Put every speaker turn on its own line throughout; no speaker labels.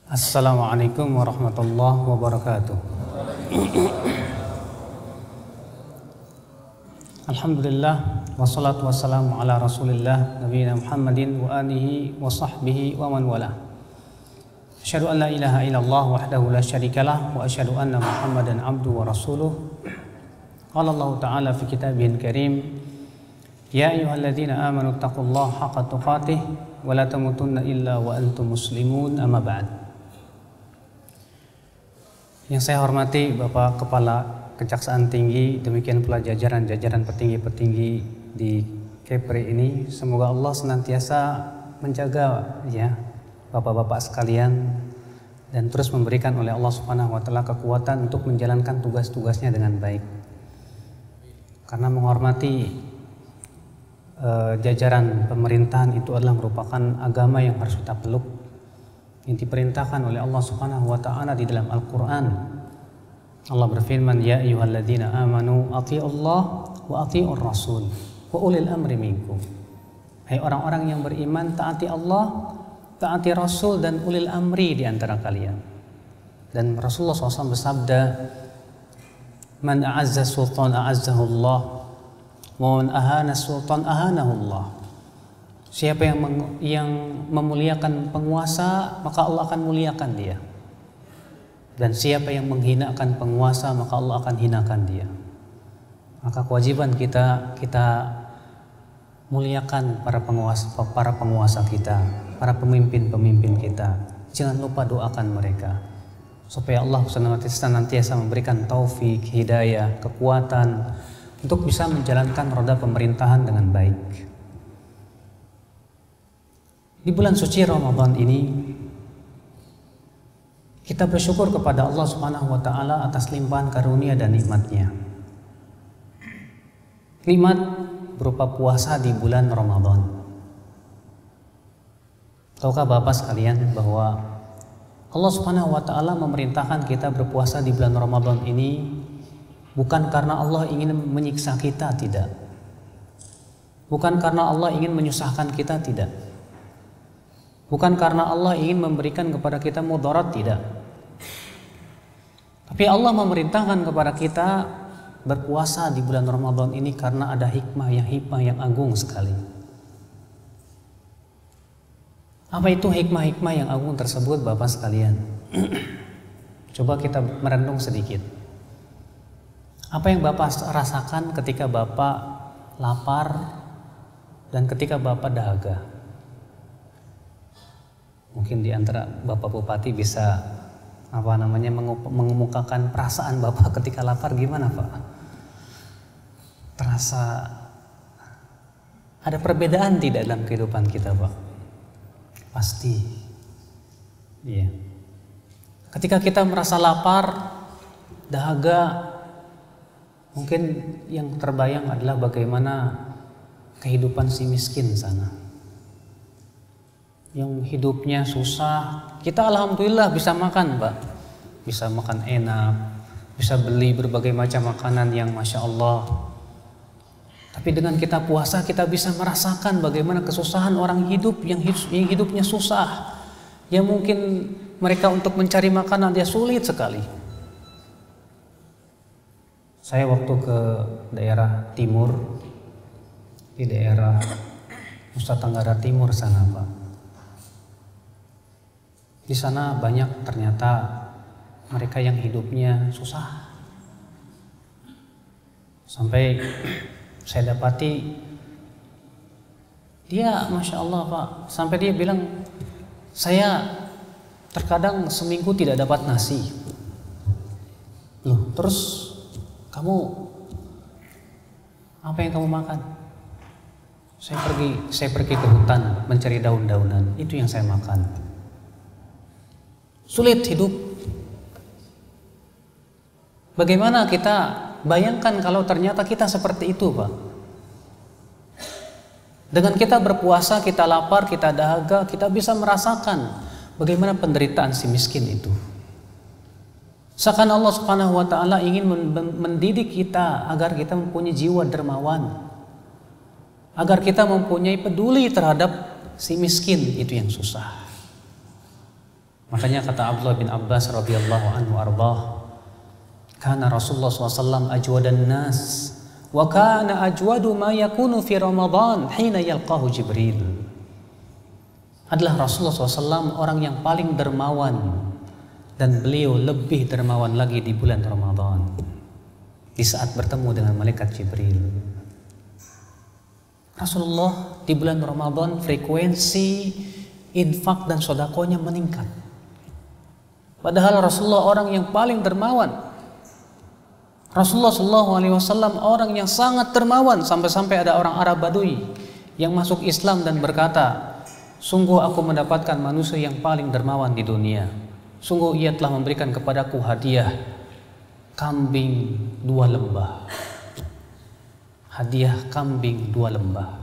Assalamualaikum warahmatullahi wabarakatuh. Alhamdulillah wassalatu wassalamu ala Rasulillah nabiyina Muhammadin wa alihi wa sahbihi wa man wala. Asyhadu an la ilaha illallah wahdahu la syarikalah wa asyhadu anna Muhammadan abduhu wa rasuluh. Qala Allah Ta'ala fi kitabihil karim, ya ayyuhalladzina amanu taqullaha haqqa tuqatih wa la tamutunna illa wa antum muslimun, amma ba'd. Yang saya hormati Bapak Kepala Kejaksaan Tinggi, demikian pula jajaran-jajaran petinggi-petinggi di Kepri ini, semoga Allah senantiasa menjaga ya Bapak-bapak sekalian dan terus memberikan oleh Allah Subhanahu wa taala kekuatan untuk menjalankan tugas-tugasnya dengan baik. Karena menghormati jajaran pemerintahan itu adalah merupakan agama yang harus kita peluk, yang diperintahkan oleh Allah Subhanahu wa taala di dalam Al-Qur'an. Allah berfirman, ya ayyuhalladzina amanu athi'ullah wa athi'ur rasul wa ulil amri minkum. Hai orang-orang yang beriman, taati Allah, taati Rasul dan ulil amri di antara kalian. Dan Rasulullah SAW bersabda, man a'azza sultan a'azzahu Allah wa man ahana sultan ahanahu Allah. Siapa yang memuliakan penguasa, maka Allah akan muliakan dia. Dan siapa yang menghinakan penguasa, maka Allah akan hinakan dia. Maka kewajiban kita muliakan para penguasa kita, para pemimpin-pemimpin kita. Jangan lupa doakan mereka supaya Allah senantiasa memberikan taufik, hidayah, kekuatan untuk bisa menjalankan roda pemerintahan dengan baik. Di bulan suci Ramadan ini kita bersyukur kepada Allah Subhanahu wa taala atas limpahan karunia dan nikmatnya. Nikmat berupa puasa di bulan Ramadan. Tahukah Bapak sekalian bahwa Allah Subhanahu wa taala memerintahkan kita berpuasa di bulan Ramadan ini bukan karena Allah ingin menyiksa kita, tidak. Bukan karena Allah ingin menyusahkan kita, tidak. Bukan karena Allah ingin memberikan kepada kita mudarat, tidak. Tapi Allah memerintahkan kepada kita berpuasa di bulan Ramadan ini karena ada hikmah yang agung sekali. Apa itu hikmah-hikmah yang agung tersebut, Bapak sekalian? Coba kita merenung sedikit. Apa yang Bapak rasakan ketika Bapak lapar dan ketika Bapak dahaga? Mungkin di antara Bapak Bupati bisa mengemukakan perasaan Bapak ketika lapar gimana, Pak? Terasa ada perbedaan tidak dalam kehidupan kita, Pak? Pasti. Iya. Ketika kita merasa lapar, dahaga, mungkin yang terbayang adalah bagaimana kehidupan si miskin sana. Yang hidupnya susah, kita alhamdulillah bisa makan, Pak. Bisa makan enak, bisa beli berbagai macam makanan yang Masya Allah. Tapi dengan kita puasa, kita bisa merasakan bagaimana kesusahan orang yang hidupnya susah. Yang mungkin mereka untuk mencari makanan dia sulit sekali. Saya waktu ke daerah timur, di daerah Nusa Tenggara Timur sana, Pak. Di sana banyak ternyata mereka yang hidupnya susah. Sampai saya dapati dia, Masya Allah, Pak, sampai dia bilang, saya terkadang seminggu tidak dapat nasi. Loh, terus kamu apa yang kamu makan? Saya pergi ke hutan mencari daun-daunan, itu yang saya makan. Sulit hidup. Bagaimana kita bayangkan kalau ternyata kita seperti itu, Pak? Dengan kita berpuasa, kita lapar, kita dahaga, kita bisa merasakan bagaimana penderitaan si miskin itu. Seakan Allah Subhanahu wa taala ingin mendidik kita agar kita mempunyai jiwa dermawan, agar kita mempunyai peduli terhadap si miskin itu yang susah. Makanya kata Abdullah bin Abbas radhiyallahu anhu arbah, kana Rasulullah SAW ajwadan nas wa kana ajwadu ma yakunu fi Ramadan hina yalqahu Jibril. Adalah Rasulullah SAW orang yang paling dermawan, dan beliau lebih dermawan lagi di bulan Ramadan, di saat bertemu dengan malaikat Jibril. Rasulullah di bulan Ramadan frekuensi infak dan sodakonya meningkat. Padahal Rasulullah orang yang paling dermawan. Rasulullah SAW orang yang sangat dermawan, sampai-sampai ada orang Arab Badui yang masuk Islam dan berkata, sungguh aku mendapatkan manusia yang paling dermawan di dunia. Sungguh ia telah memberikan kepadaku hadiah kambing 2 lembah. Hadiah kambing 2 lembah.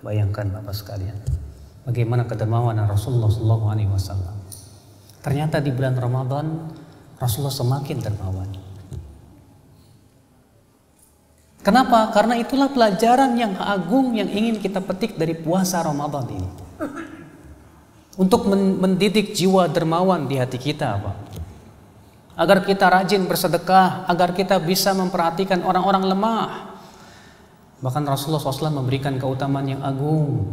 Bayangkan Bapak sekalian, bagaimana kedermawanan Rasulullah SAW. Ternyata di bulan Ramadan Rasulullah semakin dermawan. Kenapa? Karena itulah pelajaran yang agung yang ingin kita petik dari puasa Ramadan ini. Untuk mendidik jiwa dermawan di hati kita, Pak. Agar kita rajin bersedekah, agar kita bisa memperhatikan orang-orang lemah. Bahkan Rasulullah SAW memberikan keutamaan yang agung,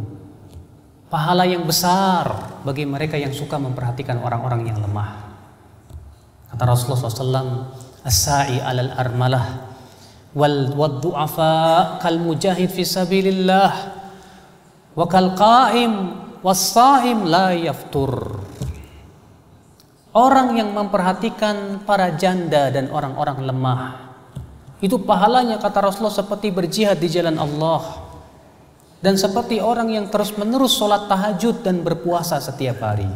pahala yang besar bagi mereka yang suka memperhatikan orang-orang yang lemah. Kata Rasulullah SAW, as-sa'i alal armalah wal du'afa kal mujahid fi sabilillah wa kal qa'im was sa'im la yaftur. Orang yang memperhatikan para janda dan orang-orang lemah, itu pahalanya kata Rasulullah seperti berjihad di jalan Allah, dan seperti orang yang terus-menerus sholat tahajud dan berpuasa setiap hari,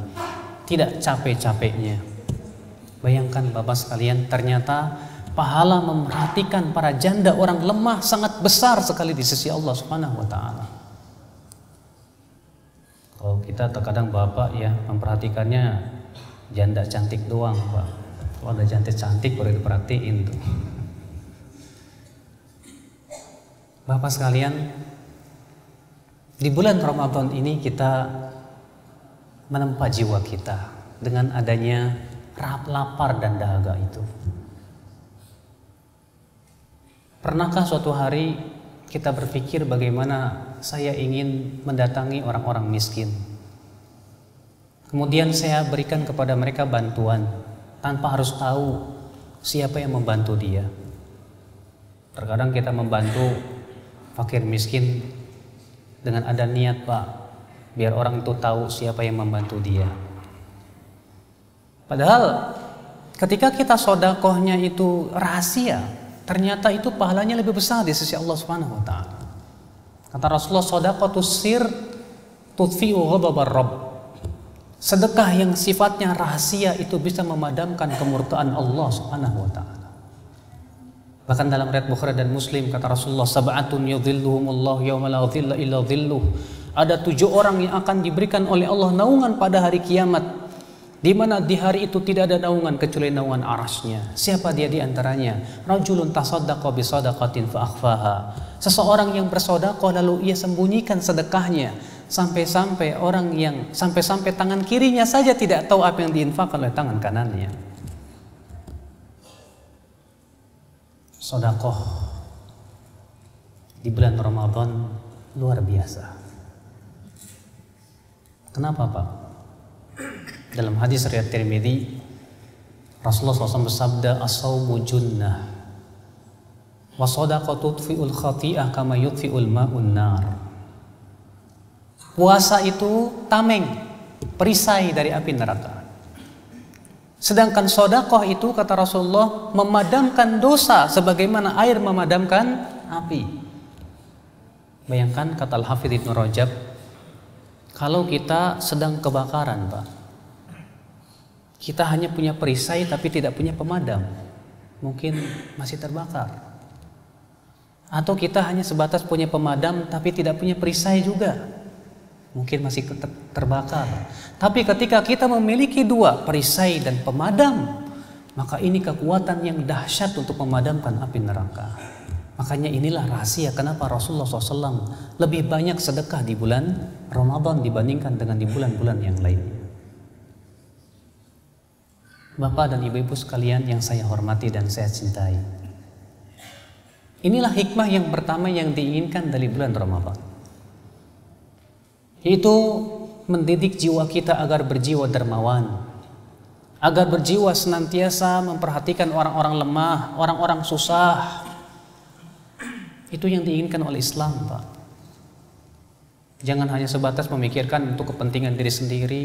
tidak capek-capeknya. Bayangkan Bapak sekalian, ternyata pahala memperhatikan para janda orang lemah sangat besar sekali di sisi Allah Subhanahu wa taala. Kalau kita terkadang Bapak ya memperhatikannya janda cantik doang, Pak. Kalau ada janda cantik baru diperhatiin tuh. Bapak sekalian, di bulan Ramadan ini kita menempa jiwa kita dengan adanya lapar dan dahaga itu. Pernahkah suatu hari kita berpikir bagaimana saya ingin mendatangi orang-orang miskin, kemudian saya berikan kepada mereka bantuan tanpa harus tahu siapa yang membantu dia? Terkadang kita membantu fakir miskin dengan ada niat, Pak, biar orang itu tahu siapa yang membantu dia. Padahal ketika kita sodakohnya itu rahasia, ternyata itu pahalanya lebih besar di sisi Allah Subhanahu wa taala. Kata Rasulullah, shadaqatus sir tudfi'u ghadabar rabb. Sedekah yang sifatnya rahasia itu bisa memadamkan kemurkaan Allah Subhanahu wa taala. Bahkan dalam riwayat Bukhari dan Muslim kata Rasulullah, sab'atun yudhilluhumullahu yauma la dhilla illa dhilluh. Ada 7 orang yang akan diberikan oleh Allah naungan pada hari kiamat, di mana di hari itu tidak ada naungan kecuali naungan arasy-Nya. Siapa dia di antaranya? Rajulun tasaddaqa bi shadaqatin fa akhfaha. Seseorang yang bersedekah lalu ia sembunyikan sedekahnya, sampai-sampai tangan kirinya saja tidak tahu apa yang diinfakkan oleh tangan kanannya. Sedekah di bulan Ramadan luar biasa. Kenapa, Pak? Dalam hadis riwayat Tirmidzi, Rasulullah SAW bersabda, as-shaumu junnah wa shadaqatu tudfi'ul khati'ah kama yudfi'ul ma'un nar. Puasa itu tameng, perisai dari api neraka. Sedangkan sedekah itu kata Rasulullah memadamkan dosa sebagaimana air memadamkan api. Bayangkan kata Al-Hafidz Ibnu Rajab, kalau kita sedang kebakaran, Pak, kita hanya punya perisai tapi tidak punya pemadam, mungkin masih terbakar. Atau kita hanya sebatas punya pemadam tapi tidak punya perisai juga, mungkin masih terbakar. Tapi ketika kita memiliki 2, perisai dan pemadam, maka ini kekuatan yang dahsyat untuk memadamkan api neraka. Makanya inilah rahasia kenapa Rasulullah SAW lebih banyak sedekah di bulan Ramadan dibandingkan dengan di bulan-bulan yang lainnya. Bapak dan ibu-ibu sekalian yang saya hormati dan saya cintai, inilah hikmah yang pertama yang diinginkan dari bulan Ramadan, yaitu mendidik jiwa kita agar berjiwa dermawan, agar berjiwa senantiasa memperhatikan orang-orang lemah, orang-orang susah. Itu yang diinginkan oleh Islam, Pak. Jangan hanya sebatas memikirkan untuk kepentingan diri sendiri.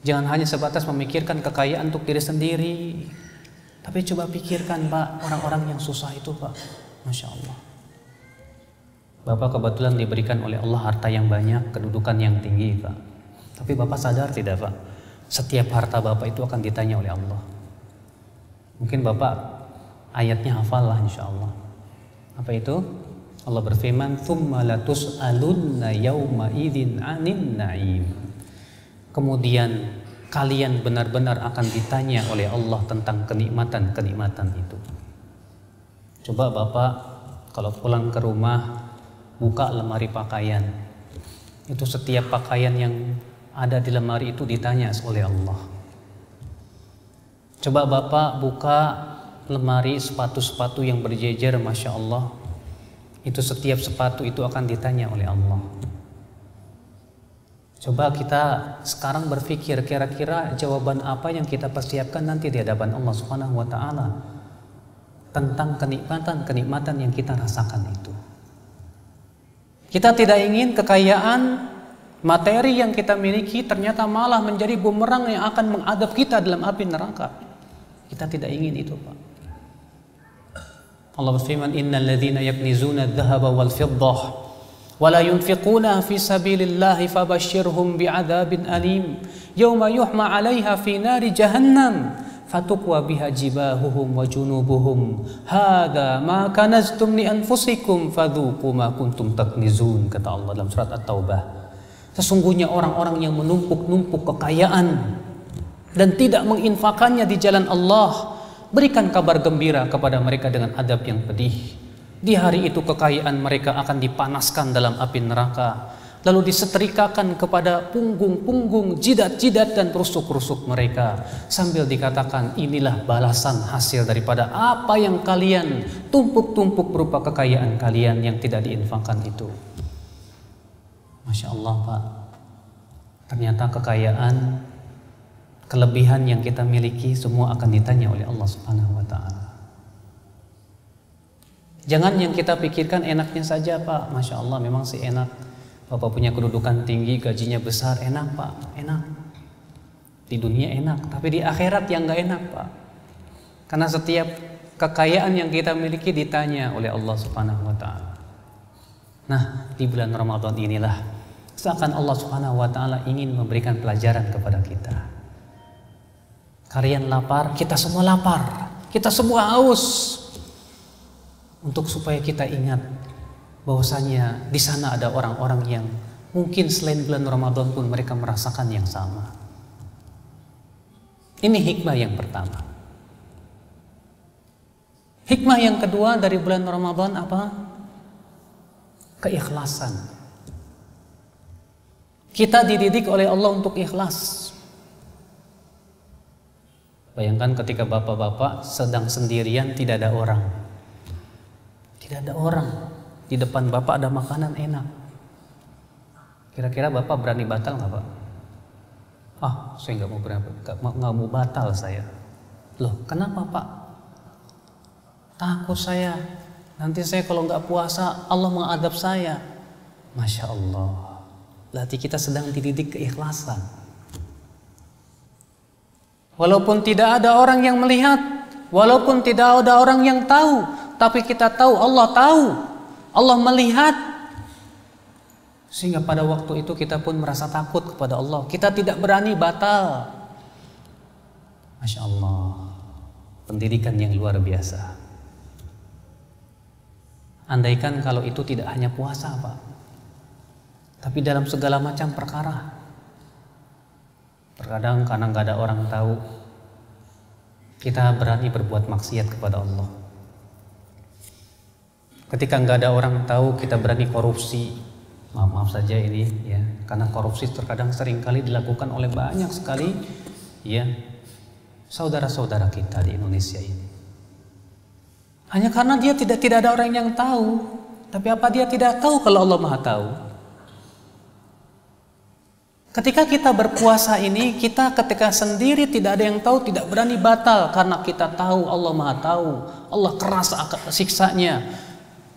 Jangan hanya sebatas memikirkan kekayaan untuk diri sendiri. Tapi coba pikirkan, Pak, orang-orang yang susah itu, Pak. Masya Allah. Bapak kebetulan diberikan oleh Allah harta yang banyak, kedudukan yang tinggi, Pak. Tapi Bapak sadar tidak, Pak? Setiap harta Bapak itu akan ditanya oleh Allah. Mungkin Bapak ayatnya hafal lah, insya Allah. Apa itu? Allah berfirman, "Tsumma latus'alunna yauma idzin 'anin na'im." Kemudian kalian benar-benar akan ditanya oleh Allah tentang kenikmatan-kenikmatan itu. Coba Bapak kalau pulang ke rumah, buka lemari pakaian. Itu setiap pakaian yang ada di lemari itu ditanya oleh Allah. Coba Bapak buka lemari sepatu-sepatu yang berjejer, Masya Allah. Itu setiap sepatu itu akan ditanya oleh Allah. Coba kita sekarang berpikir kira-kira jawaban apa yang kita persiapkan nanti di hadapan Allah Subhanahu wa taala tentang kenikmatan yang kita rasakan itu. Kita tidak ingin kekayaan materi yang kita miliki ternyata malah menjadi bumerang yang akan mengadab kita dalam api neraka. Kita tidak ingin itu, Pak. Allah berfirman, "Innal ladzina yaknizuna adh-dhahaba wal fiddah ولا ينفقونها في سبيل الله فبشرهم بعذاب أليم يوم يحمى عليها في نار جهنم فتقوى بها جباههم وجنوبهم هذا ما كنزتم لأنفسكم فذوقوا ما كنتم تكنزون." Kata Allah dalam surat At-Taubah, sesungguhnya orang-orang yang menumpuk-numpuk kekayaan dan tidak menginfakannya di jalan Allah, berikan kabar gembira kepada mereka dengan adab yang pedih. Di hari itu kekayaan mereka akan dipanaskan dalam api neraka, lalu disetrikakan kepada punggung-punggung, jidat-jidat dan rusuk-rusuk mereka, sambil dikatakan, inilah balasan hasil daripada apa yang kalian tumpuk-tumpuk berupa kekayaan kalian yang tidak diinfakkan itu. Masya Allah, Pak. Ternyata kekayaan, kelebihan yang kita miliki semua akan ditanya oleh Allah Subhanahu wa taala. Jangan yang kita pikirkan enaknya saja, Pak. Masya Allah, memang sih enak. Bapak punya kedudukan tinggi, gajinya besar, enak, Pak, enak. Di dunia enak, tapi di akhirat yang gak enak, Pak. Karena setiap kekayaan yang kita miliki ditanya oleh Allah Subhanahu wa taala. Nah, di bulan Ramadan inilah seakan Allah Subhanahu wa taala ingin memberikan pelajaran kepada kita. Kalian lapar, kita semua lapar. Kita semua haus. Untuk supaya kita ingat bahwasanya di sana ada orang-orang yang mungkin selain bulan Ramadan pun mereka merasakan yang sama. Ini hikmah yang pertama. Hikmah yang kedua dari bulan Ramadan apa? Keikhlasan. Kita dididik oleh Allah untuk ikhlas. Bayangkan ketika bapak-bapak sedang sendirian, tidak ada orang. Tidak ada orang, di depan Bapak ada makanan enak. Kira-kira Bapak berani batal nggak, Pak? Saya nggak mau batal saya. Loh, kenapa, Pak? Takut saya. Nanti saya kalau nggak puasa Allah mengadab saya. Masya Allah. Berarti kita sedang dididik keikhlasan. Walaupun tidak ada orang yang melihat, walaupun tidak ada orang yang tahu, tapi kita tahu, Allah melihat, sehingga pada waktu itu kita pun merasa takut kepada Allah. Kita tidak berani batal. Masya Allah, pendidikan yang luar biasa. Andaikan kalau itu tidak hanya puasa, Pak, tapi dalam segala macam perkara. Terkadang karena nggak ada orang tahu, kita berani berbuat maksiat kepada Allah. Ketika nggak ada orang tahu, kita berani korupsi. Maaf saja ini, ya, karena korupsi terkadang seringkali dilakukan oleh banyak sekali, ya, saudara-saudara kita di Indonesia ini. Hanya karena dia tidak ada orang yang tahu. Tapi apa dia tidak tahu kalau Allah Maha tahu? Ketika kita berpuasa ini, kita ketika sendiri tidak ada yang tahu, tidak berani batal karena kita tahu Allah Maha tahu. Allah keras siksanya.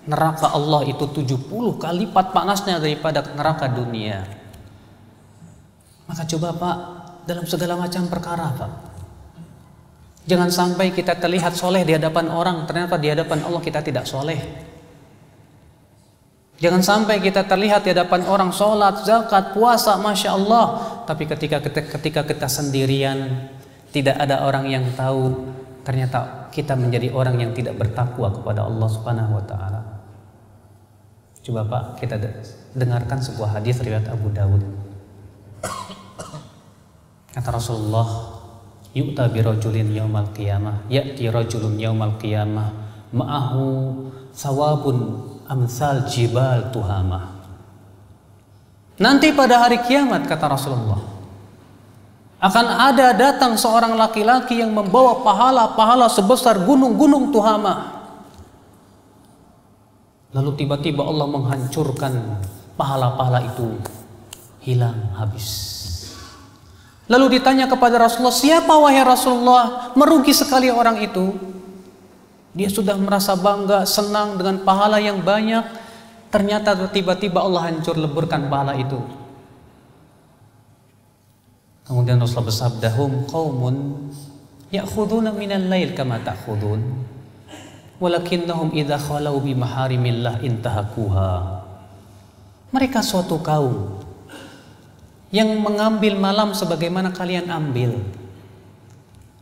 Neraka Allah itu 70 kali lipat panasnya daripada neraka dunia. Maka coba Pak, dalam segala macam perkara Pak, jangan sampai kita terlihat soleh di hadapan orang, ternyata di hadapan Allah kita tidak soleh. Jangan sampai kita terlihat di hadapan orang sholat, zakat, puasa, Masya Allah. Tapi ketika kita sendirian, tidak ada orang yang tahu, ternyata kita menjadi orang yang tidak bertakwa kepada Allah Subhanahu wa Ta'ala. Coba Pak, kita dengarkan sebuah hadis riwayat Abu Dawud. Kata Rasulullah, yu'ta bi rajulin yaumal qiyamah, ya'ti rajulun yaumal qiyamah, ma'ahu thawabun amsal jibal tuhamah. Nanti pada hari kiamat, kata Rasulullah, akan ada datang seorang laki-laki yang membawa pahala-pahala sebesar gunung-gunung Tuhamah. Lalu tiba-tiba Allah menghancurkan pahala-pahala itu, hilang habis. Lalu ditanya kepada Rasulullah, siapa wahai Rasulullah? Merugi sekali orang itu. Dia sudah merasa bangga, senang dengan pahala yang banyak. Ternyata tiba-tiba Allah hancur leburkan pahala itu. Kemudian Rasulullah bersabda, hum qaumun ya'khuduna minal lail kama ta'khudun, walakinnahum idza khalau bi maharimillah intahakuha. Mereka suatu kaum yang mengambil malam sebagaimana kalian ambil.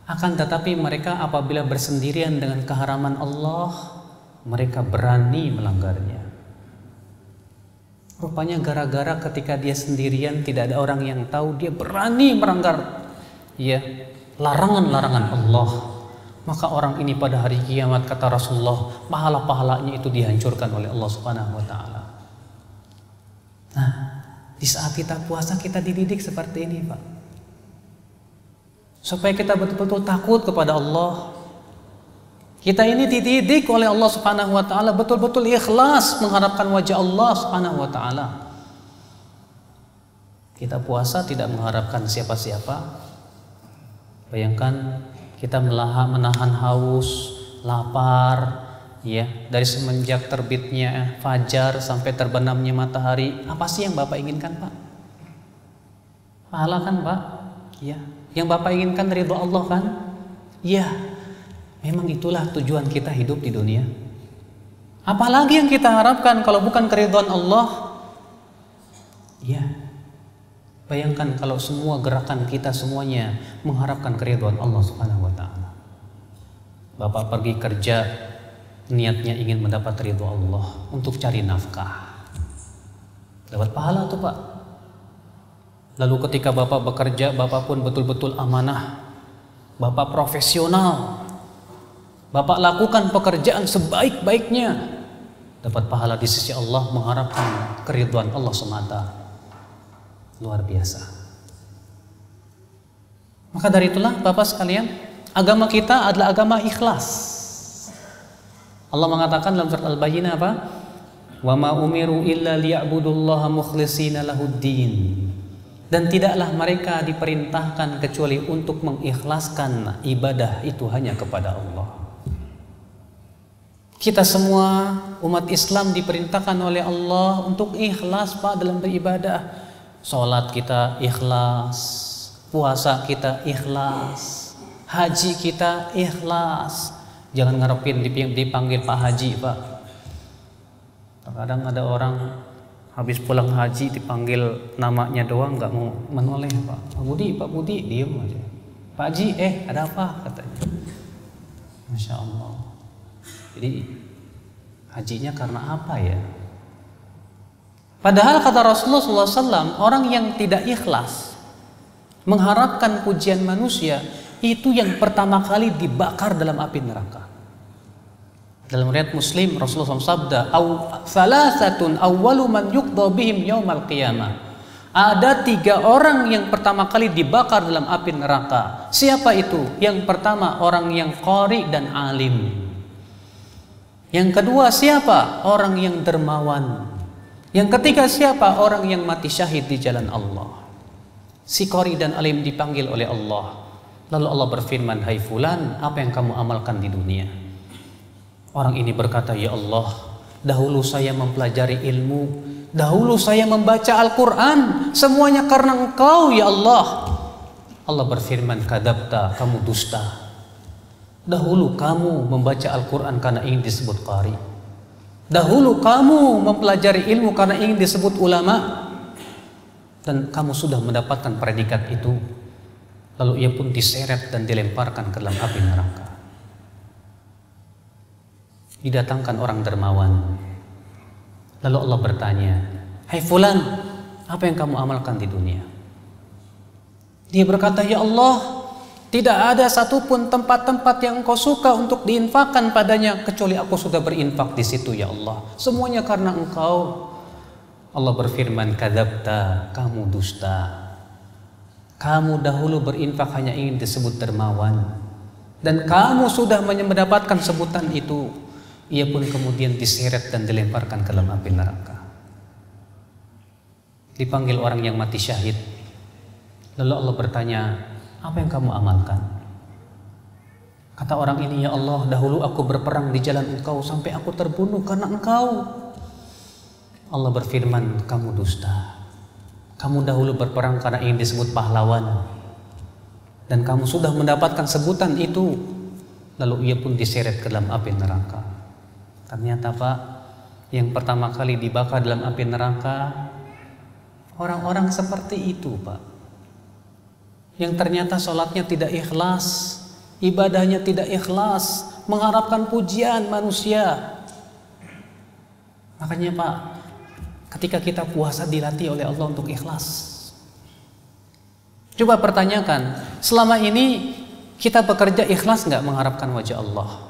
Akan tetapi mereka apabila bersendirian dengan keharaman Allah, mereka berani melanggarnya. Rupanya gara-gara ketika dia sendirian, tidak ada orang yang tahu, dia berani melanggar larangan-larangan Allah. Maka orang ini pada hari kiamat, kata Rasulullah, pahala-pahalanya itu dihancurkan oleh Allah Subhanahu wa Ta'ala. Nah, di saat kita puasa, kita dididik seperti ini Pak, supaya kita betul-betul takut kepada Allah. Kita ini dididik oleh Allah Subhanahu wa Ta'ala betul-betul ikhlas mengharapkan wajah Allah Subhanahu wa Ta'ala. Kita puasa tidak mengharapkan siapa-siapa. Bayangkan kita menahan haus, lapar, ya, dari semenjak terbitnya fajar sampai terbenamnya matahari. Apa sih yang Bapak inginkan Pak? Pahala kan Pak? Ya. Yang Bapak inginkan ridho Allah kan? Ya, memang itulah tujuan kita hidup di dunia. Apalagi yang kita harapkan kalau bukan keridhaan Allah? Ya, bayangkan kalau semua gerakan kita semuanya mengharapkan keridhaan Allah Subhanahu wa Ta'ala. Bapak pergi kerja, niatnya ingin mendapat ridho Allah untuk cari nafkah. Dapat pahala tuh Pak. Lalu ketika Bapak bekerja, Bapak pun betul-betul amanah. Bapak profesional. Bapak lakukan pekerjaan sebaik-baiknya. Dapat pahala di sisi Allah, mengharapkan keridhaan Allah semata. Luar biasa. Maka dari itulah Bapak sekalian, agama kita adalah agama ikhlas. Allah mengatakan dalam surat Al-Bayyinah apa? Wa ma umiru illa liya'budullaha mukhlishina lahuddin. Dan tidaklah mereka diperintahkan kecuali untuk mengikhlaskan ibadah itu hanya kepada Allah. Kita semua umat Islam diperintahkan oleh Allah untuk ikhlas Pak dalam beribadah. Sholat kita ikhlas, puasa kita ikhlas, haji kita ikhlas. Jangan ngarepin dipanggil Pak Haji Pak. Terkadang ada orang habis pulang haji dipanggil namanya doang, nggak mau menoleh Pak. Pak Budi, diem aja. Pak Haji, ada apa katanya. Masya Allah. Jadi hajinya karena apa ya? Padahal kata Rasulullah SAW, orang yang tidak ikhlas mengharapkan pujian manusia, itu yang pertama kali dibakar dalam api neraka. Dalam riwayat Muslim, Rasulullah SAW sabda, "Salasatun awwalu man yuqda bihim yaumal qiyamah, Ada 3 orang yang pertama kali dibakar dalam api neraka. Siapa itu? Yang pertama orang yang qari dan alim. Yang kedua siapa? Orang yang dermawan. Yang ketiga siapa? Orang yang mati syahid di jalan Allah. Si qari dan alim dipanggil oleh Allah. Lalu Allah berfirman, "Hai fulan, apa yang kamu amalkan di dunia?" Orang ini berkata, "Ya Allah, dahulu saya mempelajari ilmu, dahulu saya membaca Al-Quran, semuanya karena Engkau ya Allah." Allah berfirman, "Kadzabta, kamu dusta. Dahulu kamu membaca Al-Quran karena ingin disebut qari. Dahulu kamu mempelajari ilmu karena ingin disebut ulama. Dan kamu sudah mendapatkan predikat itu." Lalu ia pun diseret dan dilemparkan ke dalam api neraka. Didatangkan orang dermawan. Lalu Allah bertanya, "Hai fulan, apa yang kamu amalkan di dunia?" Dia berkata, "Ya Allah, tidak ada satupun tempat-tempat yang Engkau suka untuk diinfakkan padanya kecuali aku sudah berinfak di situ ya Allah. Semuanya karena Engkau." Allah berfirman, "Kadzabta, kamu dusta. Kamu dahulu berinfak hanya ingin disebut dermawan, dan kamu sudah mendapatkan sebutan itu." Ia pun kemudian diseret dan dilemparkan ke dalam api neraka. Dipanggil orang yang mati syahid. Lalu Allah bertanya, "Apa yang kamu amalkan?" Kata orang ini, "Ya Allah, dahulu aku berperang di jalan Engkau sampai aku terbunuh karena Engkau." Allah berfirman, "Kamu dusta. Kamu dahulu berperang karena ingin disebut pahlawan, dan kamu sudah mendapatkan sebutan itu." Lalu ia pun diseret ke dalam api neraka. Ternyata Pak, yang pertama kali dibakar dalam api neraka orang-orang seperti itu Pak, yang ternyata sholatnya tidak ikhlas, ibadahnya tidak ikhlas, mengharapkan pujian manusia. Makanya Pak, ketika kita puasa dilatih oleh Allah untuk ikhlas. Coba pertanyakan, selama ini kita bekerja ikhlas nggak mengharapkan wajah Allah?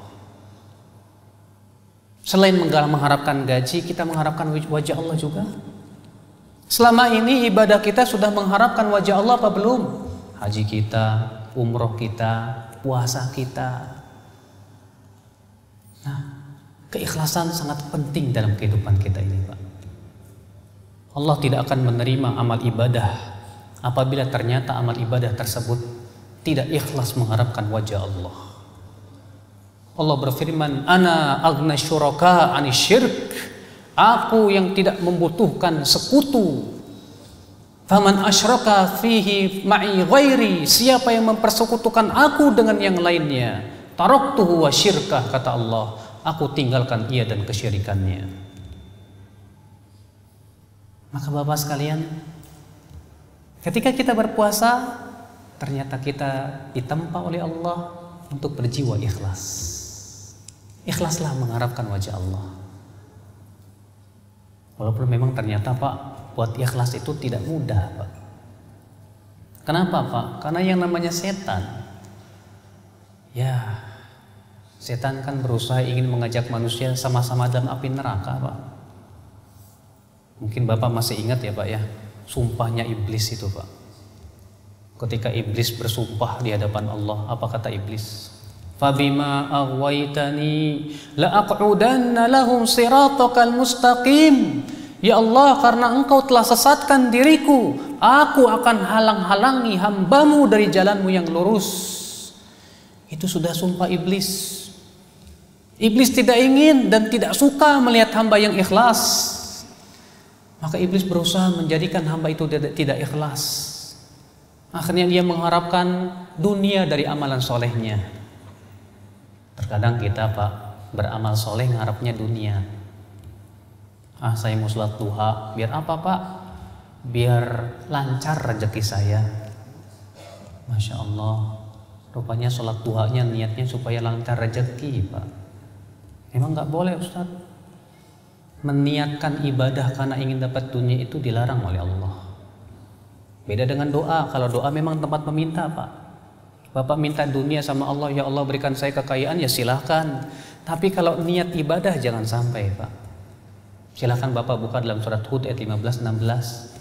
Selain mengharapkan gaji, kita mengharapkan wajah Allah juga. Selama ini ibadah kita sudah mengharapkan wajah Allah apa belum? Haji kita, umroh kita, puasa kita. Nah, keikhlasan sangat penting dalam kehidupan kita ini Pak. Allah tidak akan menerima amal ibadah apabila ternyata amal ibadah tersebut tidak ikhlas mengharapkan wajah Allah. Allah berfirman, "Ana aghna syuraka 'ani syirk." Aku yang tidak membutuhkan sekutu. Faman asyraka fihi ma'i ghairi. Siapa yang mempersekutukan aku dengan yang lainnya, taraktuhu wa syirkah, kata Allah, aku tinggalkan ia dan kesyirikannya. Maka Bapak sekalian, ketika kita berpuasa, ternyata kita ditempa oleh Allah untuk berjiwa ikhlas. Ikhlaslah mengharapkan wajah Allah. Walaupun memang ternyata Pak, buat ikhlas itu tidak mudah Pak. Kenapa Pak? Karena yang namanya setan, ya setan kan berusaha ingin mengajak manusia sama-sama dalam api neraka Pak. Mungkin Bapak masih ingat ya Pak ya, sumpahnya iblis itu Pak. Ketika iblis bersumpah di hadapan Allah, apa kata iblis? Fabima aghwaytani la'aq'udanna lahum siratakal mustaqim. Ya Allah, karena Engkau telah sesatkan diriku, aku akan halang-halangi hambamu dari jalanmu yang lurus. Itu sudah sumpah iblis. Iblis tidak ingin dan tidak suka melihat hamba yang ikhlas. Maka iblis berusaha menjadikan hamba itu tidak ikhlas. Akhirnya dia mengharapkan dunia dari amalan solehnya. Terkadang kita Pak beramal soleh ngarepnya dunia. Saya mau sholat duha, biar apa Pak? Biar lancar rezeki saya. Masya Allah, rupanya sholat duhanya niatnya supaya lancar rezeki Pak. Emang nggak boleh Ustaz. Meniatkan ibadah karena ingin dapat dunia itu dilarang oleh Allah. Beda dengan doa. Kalau doa memang tempat meminta Pak. Bapak minta dunia sama Allah, ya Allah berikan saya kekayaan, ya silahkan. Tapi kalau niat ibadah jangan sampai Pak. Silahkan Bapak buka dalam surat Hud ayat 15-16.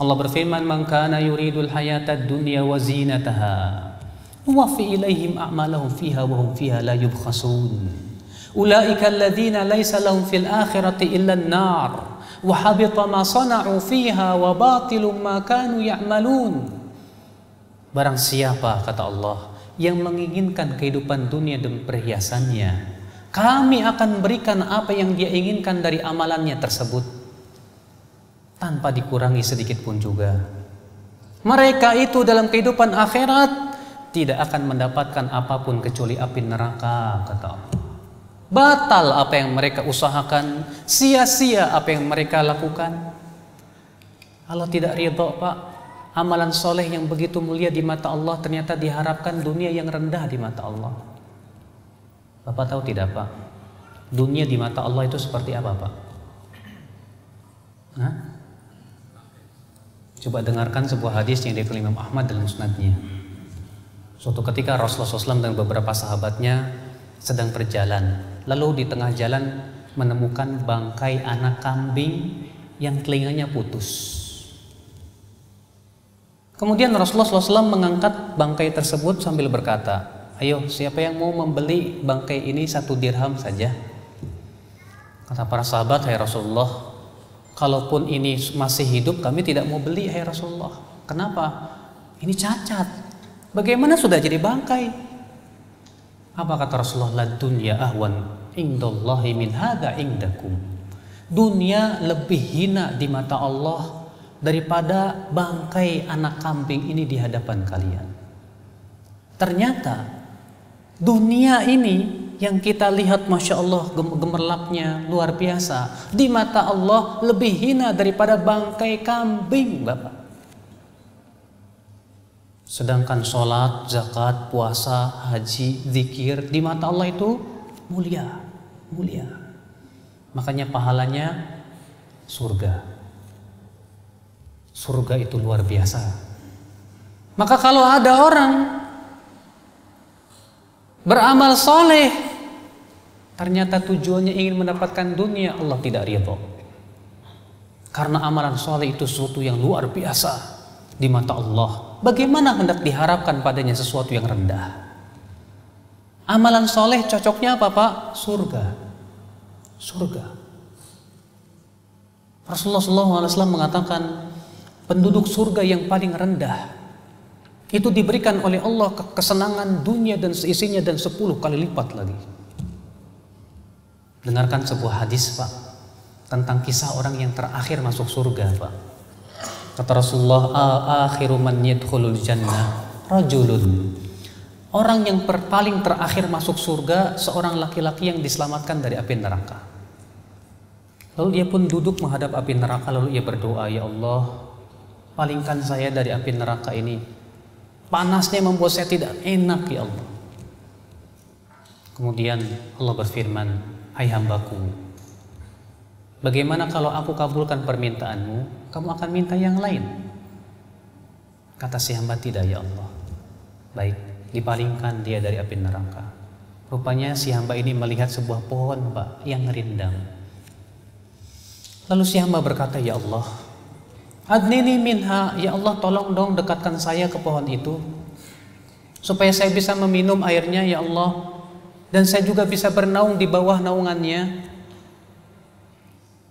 Allah berfirman, "Man kana yuridul hayatad dunya wa zinataha, nuwaffi ilaihim a'malahum fiha wa hum fiha la yubkhasun. Ulaika alladzina laisa lahum fil akhirati illa an-nar, wa habita ma sana'u fiha wa batilum ma kanu ya'malun." Barang siapa, kata Allah, yang menginginkan kehidupan dunia dan perhiasannya, kami akan berikan apa yang dia inginkan dari amalannya tersebut, tanpa dikurangi sedikit pun juga. Mereka itu dalam kehidupan akhirat tidak akan mendapatkan apapun kecuali api neraka, kata Allah. Batal apa yang mereka usahakan, sia-sia apa yang mereka lakukan. Allah tidak ridho, Pak. Amalan soleh yang begitu mulia di mata Allah ternyata diharapkan dunia yang rendah di mata Allah. Bapak tahu tidak, Pak? Dunia di mata Allah itu seperti apa, Pak? Hah? Coba dengarkan sebuah hadis yang diriwayatkan Imam Ahmad dalam musnadnya. Suatu ketika Rasulullah SAW dan beberapa sahabatnya sedang berjalan, lalu di tengah jalan menemukan bangkai anak kambing yang telinganya putus. Kemudian Rasulullah SAW mengangkat bangkai tersebut sambil berkata, "Ayo, siapa yang mau membeli bangkai ini 1 dirham saja?" Kata para sahabat, "Hai Rasulullah, kalaupun ini masih hidup kami tidak mau beli, hai Rasulullah." Kenapa? Ini cacat. Bagaimana sudah jadi bangkai? Apa kata Rasulullah? "La dunya ahwan indallahi min hadza indakum." Dunia lebih hina di mata Allah daripada bangkai anak kambing ini di hadapan kalian. Ternyata dunia ini yang kita lihat, Masya Allah, gemerlapnya luar biasa, di mata Allah lebih hina daripada bangkai kambing, Bapak. Sedangkan sholat, zakat, puasa, haji, zikir di mata Allah itu mulia, mulia. Makanya pahalanya surga. Surga itu luar biasa. Maka kalau ada orang beramal soleh, ternyata tujuannya ingin mendapatkan dunia, Allah tidak ridho. Karena amalan soleh itu sesuatu yang luar biasa di mata Allah. Bagaimana hendak diharapkan padanya sesuatu yang rendah? Amalan soleh cocoknya apa, Pak? Surga. Surga. Rasulullah SAW mengatakan, penduduk surga yang paling rendah itu diberikan oleh Allah kesenangan dunia dan seisinya dan 10 kali lipat lagi. Dengarkan sebuah hadis, Pak, tentang kisah orang yang terakhir masuk surga, Pak. Kata Rasulullah, "Akhiru man yadkhulul jannah rajulun." Orang yang paling terakhir masuk surga seorang laki-laki yang diselamatkan dari api neraka. Lalu dia pun duduk menghadap api neraka, lalu ia berdoa, "Ya Allah, palingkan saya dari api neraka ini. Panasnya membuat saya tidak enak, ya Allah." Kemudian Allah berfirman, "Hai hambaku, bagaimana kalau aku kabulkan permintaanmu, kamu akan minta yang lain?" Kata si hamba, "Tidak, ya Allah." Baik, dipalingkan dia dari api neraka. Rupanya si hamba ini melihat sebuah pohon, Pak, yang rindang. Lalu si hamba berkata, "Ya Allah, adnini minha, ya Allah, tolong dong dekatkan saya ke pohon itu supaya saya bisa meminum airnya, ya Allah, dan saya juga bisa bernaung di bawah naungannya."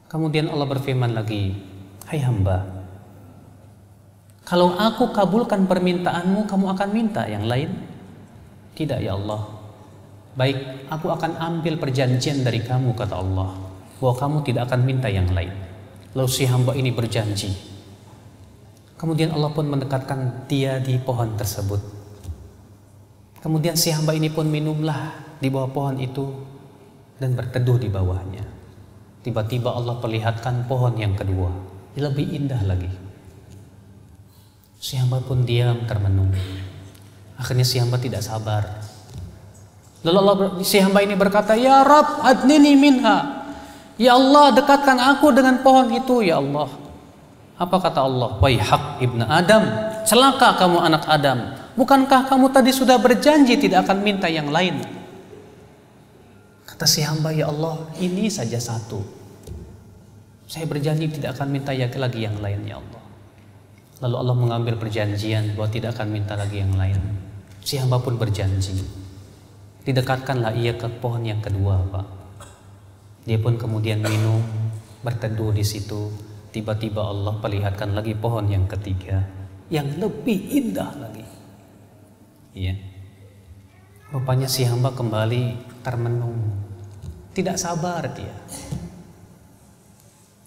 Kemudian Allah berfirman lagi, "Hai hamba, kalau aku kabulkan permintaanmu, kamu akan minta yang lain?" "Tidak, ya Allah." "Baik, aku akan ambil perjanjian dari kamu," kata Allah, "bahwa kamu tidak akan minta yang lain." Lalu si hamba ini berjanji. Kemudian Allah pun mendekatkan dia di pohon tersebut. Kemudian si hamba ini pun minumlah di bawah pohon itu dan berteduh di bawahnya. Tiba-tiba Allah perlihatkan pohon yang kedua, lebih indah lagi. Si hamba pun diam termenung. Akhirnya si hamba tidak sabar. Lalu si hamba ini berkata, "Ya Rabb, adnini minha." "Ya Allah, dekatkan aku dengan pohon itu, ya Allah." Apa kata Allah? "Waihak ibnu Adam, celaka kamu anak Adam. Bukankah kamu tadi sudah berjanji tidak akan minta yang lain?" Kata si hamba, "Ya Allah, ini saja satu. Saya berjanji tidak akan minta lagi yang lain, ya Allah." Lalu Allah mengambil perjanjian bahwa tidak akan minta lagi yang lain. Si hamba pun berjanji. Didekatkanlah ia ke pohon yang kedua, Pak. Dia pun kemudian minum, berteduh di situ. Tiba-tiba Allah perlihatkan lagi pohon yang ketiga yang lebih indah lagi. Iya. Rupanya si hamba kembali termenung. Tidak sabar dia.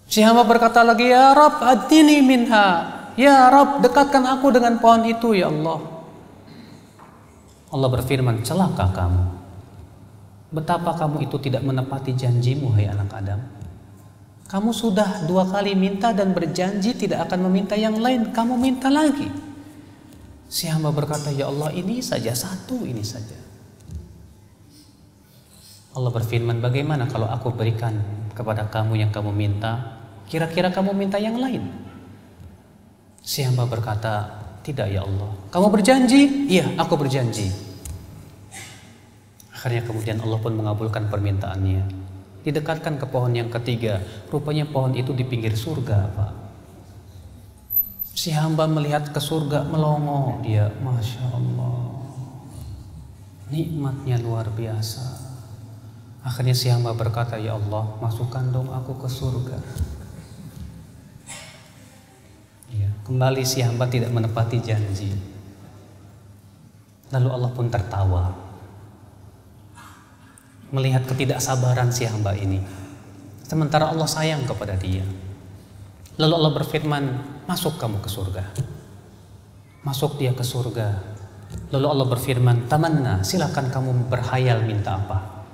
Si hamba berkata lagi, ya Rabb, adini minha. Ya Rabb, dekatkan aku dengan pohon itu, ya Allah. Allah berfirman, celaka kamu. Betapa kamu itu tidak menepati janjimu, hai anak Adam. Kamu sudah 2 kali minta dan berjanji tidak akan meminta yang lain. Kamu minta lagi. Si hamba berkata, ya Allah, ini saja satu, ini saja. Allah berfirman, bagaimana kalau aku berikan kepada kamu yang kamu minta? Kira-kira kamu minta yang lain? Si hamba berkata, tidak ya Allah. Kamu berjanji? Iya, aku berjanji. Akhirnya kemudian Allah pun mengabulkan permintaannya. Didekatkan ke pohon yang ketiga. Rupanya pohon itu di pinggir surga, Pak. Si hamba melihat ke surga, melongo dia. Masya Allah, nikmatnya luar biasa. Akhirnya si hamba berkata, ya Allah, masukkan dong aku ke surga. Ya, kembali si hamba tidak menepati janji. Lalu Allah pun tertawa melihat ketidaksabaran si hamba ini. Sementara Allah sayang kepada dia. Lalu Allah berfirman, masuk kamu ke surga. Masuk dia ke surga. Lalu Allah berfirman, tamanna, silakan kamu berhayal minta apa.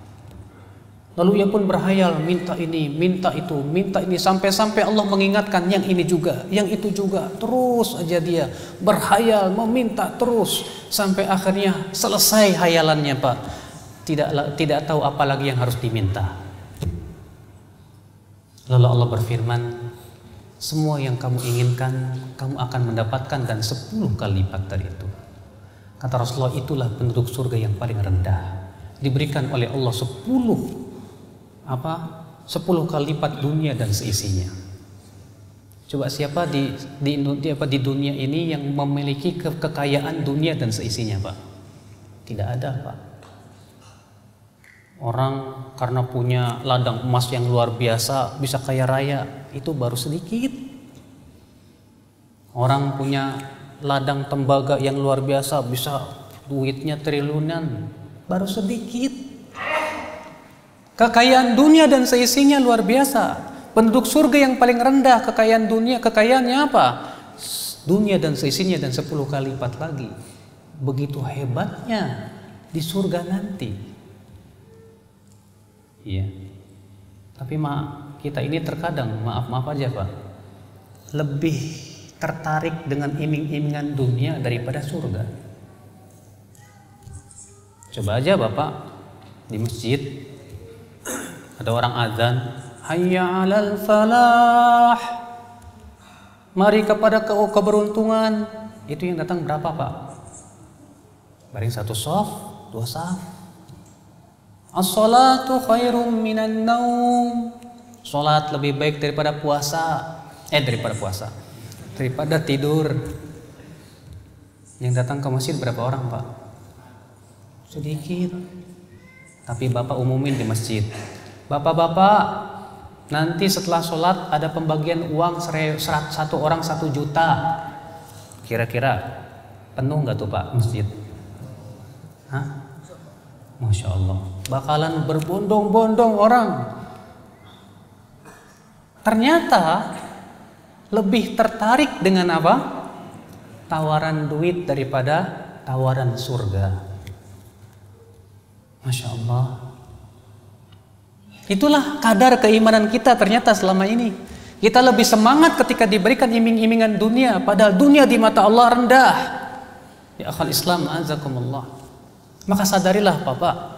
Lalu ia pun berhayal, minta ini, minta itu, minta ini, sampai-sampai Allah mengingatkan yang ini juga, yang itu juga. Terus aja dia berhayal, meminta terus, sampai akhirnya selesai hayalannya, Pak. Tidak tahu apa lagi yang harus diminta. Lalu Allah berfirman, semua yang kamu inginkan, kamu akan mendapatkan dan 10 kali lipat dari itu. Kata Rasulullah, itulah penduduk surga yang paling rendah. Diberikan oleh Allah 10 kali lipat dunia dan seisinya. Coba siapa di dunia ini yang memiliki kekayaan dunia dan seisinya, Pak? Tidak ada, Pak. Orang karena punya ladang emas yang luar biasa bisa kaya raya, itu baru sedikit. Orang punya ladang tembaga yang luar biasa bisa duitnya triliunan, baru sedikit. Kekayaan dunia dan seisinya luar biasa. Penduduk surga yang paling rendah kekayaan dunia, kekayaannya apa? Dunia dan seisinya dan 10 kali lipat lagi. Begitu hebatnya di surga nanti. Iya. Tapi kita ini terkadang maaf aja, Pak, lebih tertarik dengan iming-imingan dunia daripada surga. Coba aja Bapak di masjid ada orang azan, hayya 'alal falah, mari kepada keberuntungan. Itu yang datang berapa, Pak? Baring 1 shaf, 2 shaf. As-salatu khairum minan naum. Salat lebih baik daripada puasa. Daripada tidur. Yang datang ke masjid berapa orang, Pak? Sedikit. Tapi Bapak umumin di masjid. Bapak-bapak, nanti setelah sholat ada pembagian uang 1 orang 1 juta. Kira-kira penuh nggak tuh, Pak, masjid? Hah? Masya Allah, bakalan berbondong-bondong orang. Ternyata lebih tertarik dengan apa? Tawaran duit daripada tawaran surga. Masya Allah. Itulah kadar keimanan kita ternyata selama ini. Kita lebih semangat ketika diberikan iming-imingan dunia, padahal dunia di mata Allah rendah. Ya akhal Islam, azakumullah. Maka sadarilah Bapak,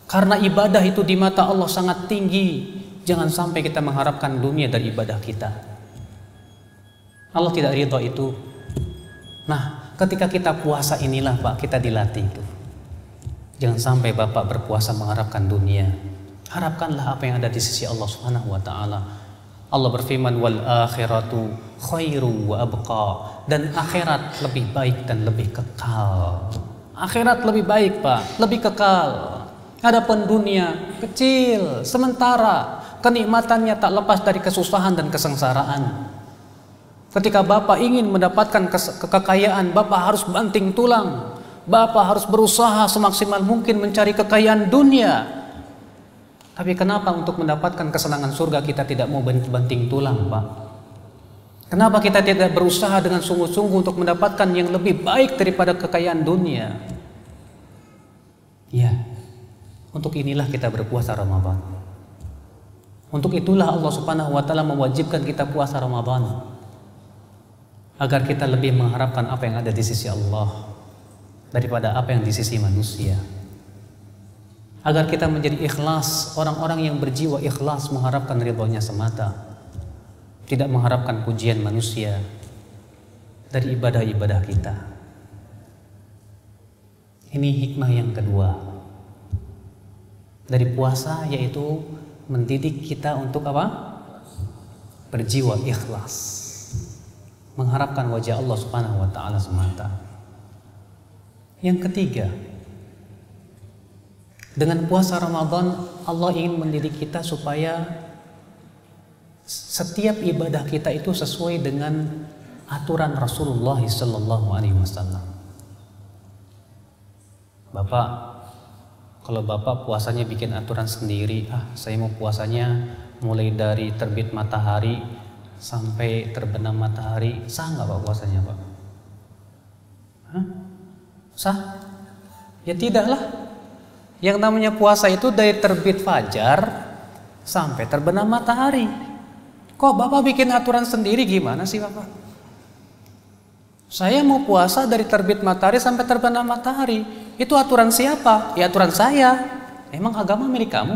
karena ibadah itu di mata Allah sangat tinggi. Jangan sampai kita mengharapkan dunia dari ibadah kita. Allah tidak ridha itu. Nah, ketika kita puasa inilah Pak, kita dilatih itu. Jangan sampai Bapak berpuasa mengharapkan dunia. Harapkanlah apa yang ada di sisi Allah Subhanahu wa taala. Allah berfirman wal akhiratu khairu wa abqa, dan akhirat lebih baik dan lebih kekal. Akhirat lebih baik, Pak, lebih kekal. Adapun dunia kecil, sementara, kenikmatannya tak lepas dari kesusahan dan kesengsaraan. Ketika Bapak ingin mendapatkan kekayaan, Bapak harus banting tulang. Bapak harus berusaha semaksimal mungkin mencari kekayaan dunia. Tapi kenapa untuk mendapatkan kesenangan surga kita tidak mau banting tulang, Pak? Kenapa kita tidak berusaha dengan sungguh-sungguh untuk mendapatkan yang lebih baik daripada kekayaan dunia? Ya, untuk inilah kita berpuasa Ramadan. Untuk itulah Allah Subhanahu wa Ta'ala mewajibkan kita puasa Ramadan, agar kita lebih mengharapkan apa yang ada di sisi Allah daripada apa yang di sisi manusia. Agar kita menjadi ikhlas, orang-orang yang berjiwa ikhlas mengharapkan ridhonya semata, tidak mengharapkan pujian manusia dari ibadah-ibadah kita. Ini hikmah yang kedua dari puasa, yaitu mendidik kita untuk apa? Berjiwa ikhlas, mengharapkan wajah Allah Subhanahu wa Ta'ala semata. Yang ketiga, dengan puasa Ramadan Allah ingin mendidik kita supaya setiap ibadah kita itu sesuai dengan aturan Rasulullah sallallahu alaihi wasallam. Bapak, kalau Bapak puasanya bikin aturan sendiri, saya mau puasanya mulai dari terbit matahari sampai terbenam matahari, sah nggak Pak puasanya, Pak? Sah? Ya tidaklah. Yang namanya puasa itu dari terbit fajar sampai terbenam matahari. Kok Bapak bikin aturan sendiri, gimana sih Bapak? Saya mau puasa dari terbit matahari sampai terbenam matahari. Itu aturan siapa? Ya aturan saya. Emang agama milik kamu?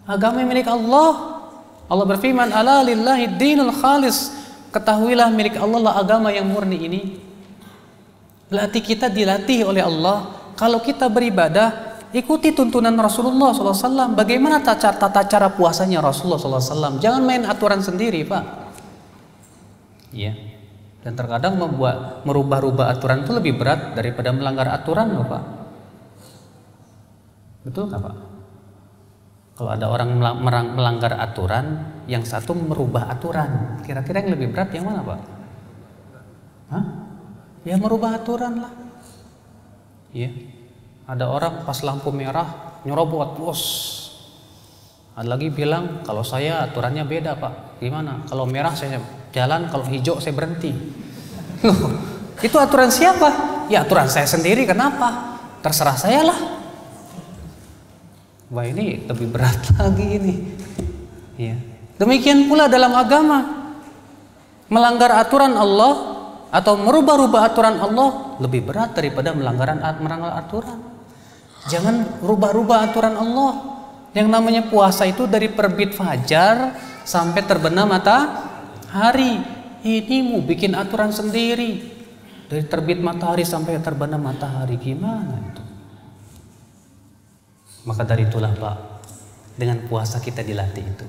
Agama milik Allah. Allah berfirman, ala lillahi dinul khalis. Ketahuilah milik Allah lah agama yang murni ini. Berarti kita dilatih oleh Allah. Kalau kita beribadah, ikuti tuntunan Rasulullah SAW. Bagaimana tata cara puasanya Rasulullah SAW? Jangan main aturan sendiri, Pak. Iya. Dan terkadang merubah-rubah aturan itu lebih berat daripada melanggar aturan, loh, Pak. Betul nggak, Pak? Kalau ada orang melanggar aturan, yang satu merubah aturan, kira-kira yang lebih berat yang mana, Pak? Hah? Ya merubah aturan lah. Iya. Ada orang pas lampu merah nyerobot, bos. Ada lagi bilang, kalau saya aturannya beda, Pak. Gimana? Kalau merah saya jalan, kalau hijau saya berhenti. Loh, itu aturan siapa? Ya aturan saya sendiri, kenapa? Terserah saya lah. Wah, ini lebih berat lagi ini. Ya. Demikian pula dalam agama. Melanggar aturan Allah atau merubah-rubah aturan Allah lebih berat daripada melanggar aturan. Jangan rubah-rubah aturan Allah. Yang namanya puasa itu dari terbit fajar sampai terbenam matahari. Ini mau bikin aturan sendiri. Dari terbit matahari sampai terbenam matahari, gimana itu? Maka dari itulah, Pak, dengan puasa kita dilatih itu.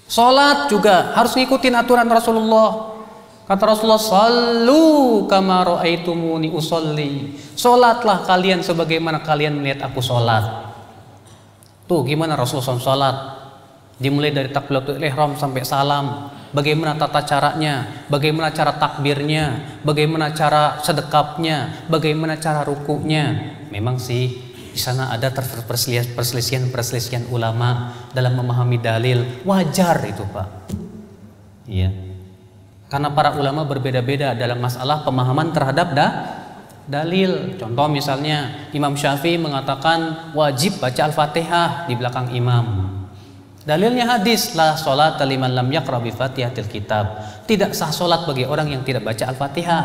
Sholat juga harus ngikutin aturan Rasulullah. Kata Rasulullah, "Shallu kama ra'aitumuni usolli." Sholatlah kalian sebagaimana kalian melihat aku sholat. Tuh gimana Rasulullah sholat? Dimulai dari takbiratul ihram sampai salam. Bagaimana tata caranya? Bagaimana cara takbirnya? Bagaimana cara sedekapnya? Bagaimana cara rukunya? Memang sih di sana ada perselisihan ulama dalam memahami dalil. Wajar itu, Pak. Iya. Karena para ulama berbeda-beda dalam masalah pemahaman terhadap dalil. Contoh misalnya Imam Syafi'i mengatakan wajib baca Al-Fatihah di belakang imam. Dalilnya hadis, la sholata liman lam yaqra bi Fatihatil kitab. Tidak sah sholat bagi orang yang tidak baca Al-Fatihah.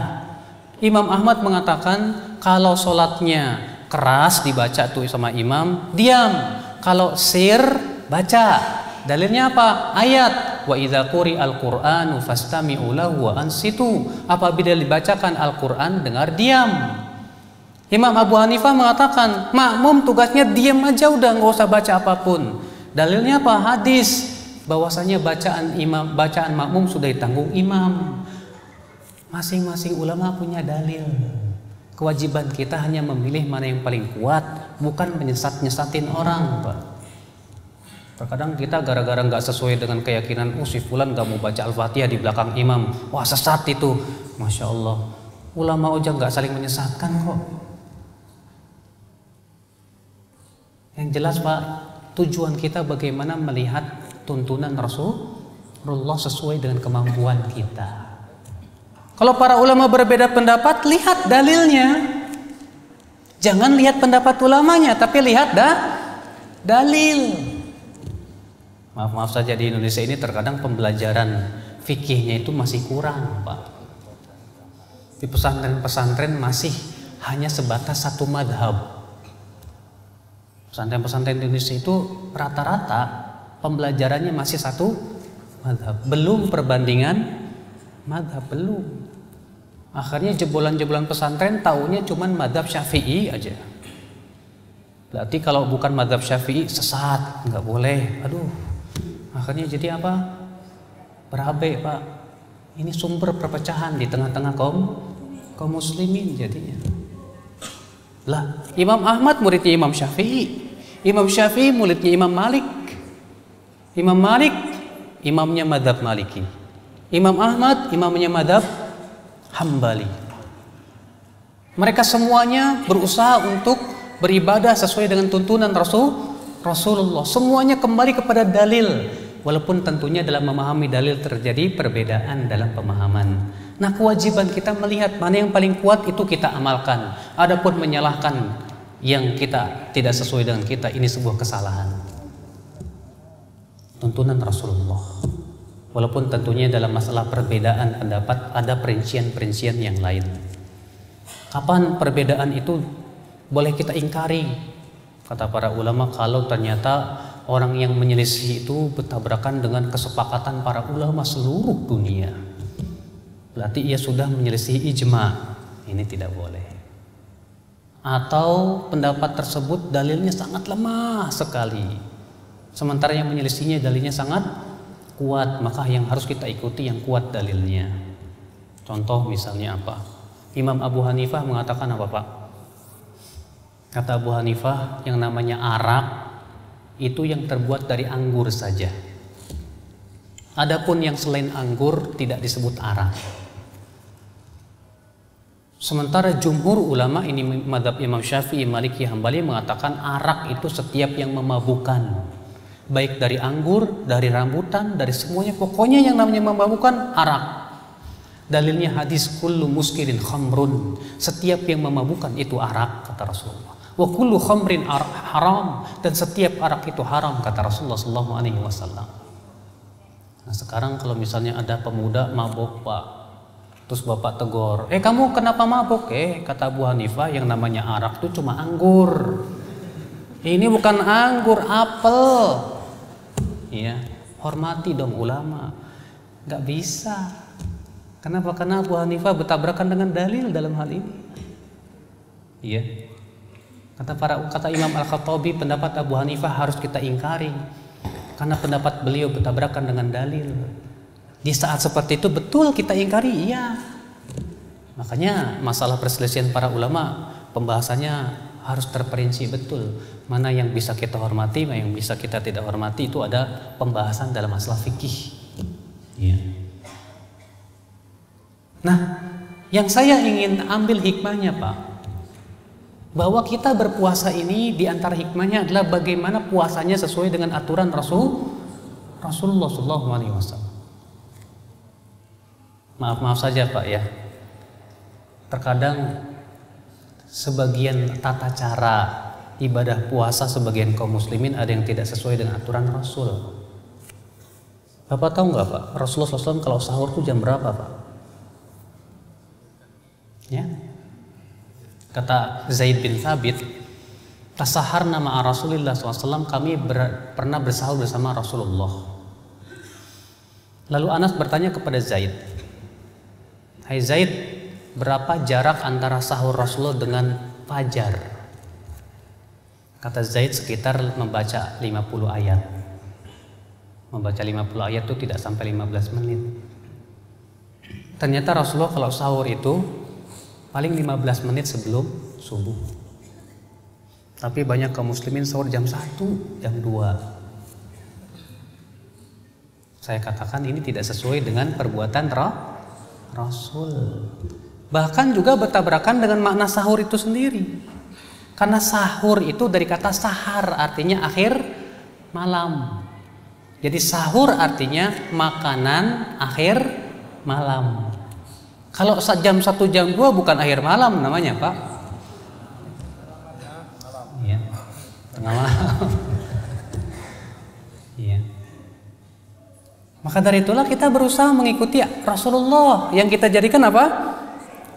Imam Ahmad mengatakan kalau sholatnya keras dibaca tuh sama imam, diam. Kalau sir, baca. Dalilnya apa? Ayat wa idza quri'al qur'anu fastami'u lahu wa ansitu. Apabila dibacakan Al-Qur'an, dengar, diam. Imam Abu Hanifah mengatakan makmum tugasnya diam aja udah, nggak usah baca apapun. Dalilnya apa? Hadis bahwasanya bacaan makmum sudah ditanggung imam. Masing-masing ulama punya dalil. Kewajiban kita hanya memilih mana yang paling kuat, bukan menyesat-nyesatin orang, Pak. Terkadang kita gara-gara nggak sesuai dengan keyakinan, si fulan nggak mau baca Al-Fatihah di belakang imam, wah sesat itu. Masya Allah, ulama aja nggak saling menyesatkan kok. Yang jelas Pak, tujuan kita bagaimana melihat tuntunan Rasulullah sesuai dengan kemampuan kita. Kalau para ulama berbeda pendapat, lihat dalilnya. Jangan lihat pendapat ulamanya, tapi lihat dalil. Maaf saja di Indonesia ini terkadang pembelajaran fikihnya itu masih kurang, Pak. Di pesantren-pesantren masih hanya sebatas satu madhab. Pesantren-pesantren di Indonesia itu rata-rata pembelajarannya masih satu madhab. Belum perbandingan madhab, belum. Akhirnya jebolan-jebolan pesantren taunya cuman madhab Syafi'i aja. Berarti kalau bukan madhab Syafi'i sesat, nggak boleh. Aduh, akhirnya jadi apa? Berabe, Pak. Ini sumber perpecahan di tengah-tengah kaum muslimin jadinya. Lah, Imam Ahmad muridnya Imam Syafi'i. Imam Syafi'i muridnya Imam Malik. Imam Malik imamnya madhab Maliki. Imam Ahmad imamnya madhab Hambali. Mereka semuanya berusaha untuk beribadah sesuai dengan tuntunan Rasulullah. Semuanya kembali kepada dalil, walaupun tentunya dalam memahami dalil terjadi perbedaan dalam pemahaman. Nah, kewajiban kita melihat mana yang paling kuat itu kita amalkan. Adapun menyalahkan yang kita tidak sesuai dengan kita, ini sebuah kesalahan. Tuntunan Rasulullah. Walaupun tentunya dalam masalah perbedaan pendapat ada perincian-perincian yang lain. Kapan perbedaan itu boleh kita ingkari? Kata para ulama, kalau ternyata orang yang menyelisih itu bertabrakan dengan kesepakatan para ulama seluruh dunia, berarti ia sudah menyelisih ijma. Ini tidak boleh. Atau pendapat tersebut dalilnya sangat lemah sekali, sementara yang menyelisihinya dalilnya sangat kuat, maka yang harus kita ikuti yang kuat dalilnya. Contoh misalnya apa? Imam Abu Hanifah mengatakan apa, Pak? Kata Abu Hanifah, yang namanya arak itu yang terbuat dari anggur saja. Adapun yang selain anggur tidak disebut arak. Sementara jumhur ulama, ini madhab Imam Syafi'i, Maliki, Hambali, mengatakan arak itu setiap yang memabukkan. Baik dari anggur, dari rambutan, dari semuanya, pokoknya yang namanya memabukkan arak. Dalilnya hadis kullu muskirin khamrun, setiap yang memabukkan itu arak, kata Rasulullah. Wa kullu khamrin haram, dan setiap arak itu haram, kata Rasulullah SAW. Nah, sekarang kalau misalnya ada pemuda mabuk, Pak, terus bapak tegur, kamu kenapa mabuk? Kata Abu Hanifah, yang namanya arak itu cuma anggur. Ini bukan anggur, apel. Ya, hormati dong ulama. Gak bisa. Kenapa? Karena Abu Hanifah bertabrakan dengan dalil dalam hal ini. Iya. Kata Imam Al-Khattabi, pendapat Abu Hanifah harus kita ingkari karena pendapat beliau bertabrakan dengan dalil. Di saat seperti itu betul kita ingkari, iya. Makanya masalah perselisihan para ulama pembahasannya harus terperinci betul. Mana yang bisa kita hormati, mana yang bisa kita tidak hormati, itu ada pembahasan dalam masalah fikih. Ya. Nah, yang saya ingin ambil hikmahnya, Pak, bahwa kita berpuasa ini diantara hikmahnya adalah bagaimana puasanya sesuai dengan aturan Rasulullah SAW. Maaf saja, Pak, ya. Terkadang sebagian tata cara ibadah puasa sebagian kaum muslimin ada yang tidak sesuai dengan aturan Rasul. Bapak tahu nggak, Pak, Rasulullah SAW kalau sahur itu jam berapa, Pak? Ya, kata Zaid bin Thabit, tasaharna ma'a Rasulillah SAW, kami pernah bersahur bersama Rasulullah. Lalu Anas bertanya kepada Zaid, hai Zaid, berapa jarak antara sahur Rasulullah dengan fajar? Kata Zaid, sekitar membaca 50 ayat. Membaca 50 ayat itu tidak sampai 15 menit. Ternyata Rasulullah kalau sahur itu paling 15 menit sebelum subuh. Tapi banyak kaum muslimin sahur jam 1, jam 2. Saya katakan ini tidak sesuai dengan perbuatan Rasul. Bahkan juga bertabrakan dengan makna sahur itu sendiri. Karena sahur itu dari kata sahar, artinya akhir malam. Jadi sahur artinya makanan akhir malam. Kalau jam 1, jam 2 bukan akhir malam namanya, Pak. Iya. Tengah malam. Iya. Maka dari itulah kita berusaha mengikuti Rasulullah. Yang kita jadikan apa?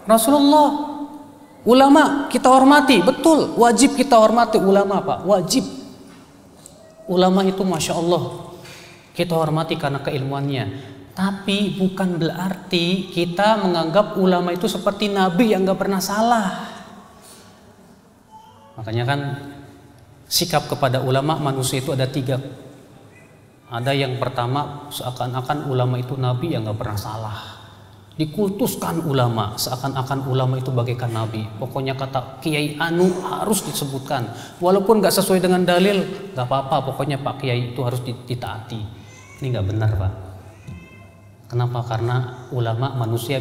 Rasulullah. Ulama kita hormati, betul, wajib kita hormati ulama, Pak, wajib. Ulama itu Masya Allah kita hormati karena keilmuannya. Tapi bukan berarti kita menganggap ulama itu seperti nabi yang gak pernah salah. Makanya kan sikap kepada ulama manusia itu ada 3. Ada yang pertama, seakan-akan ulama itu nabi yang gak pernah salah. Dikultuskan ulama, seakan-akan ulama itu bagaikan nabi. Pokoknya kata Kiai Anu harus disebutkan. Walaupun gak sesuai dengan dalil, gak apa-apa, pokoknya Pak Kiai itu harus ditaati. Ini gak benar, Pak. Kenapa? Karena ulama manusia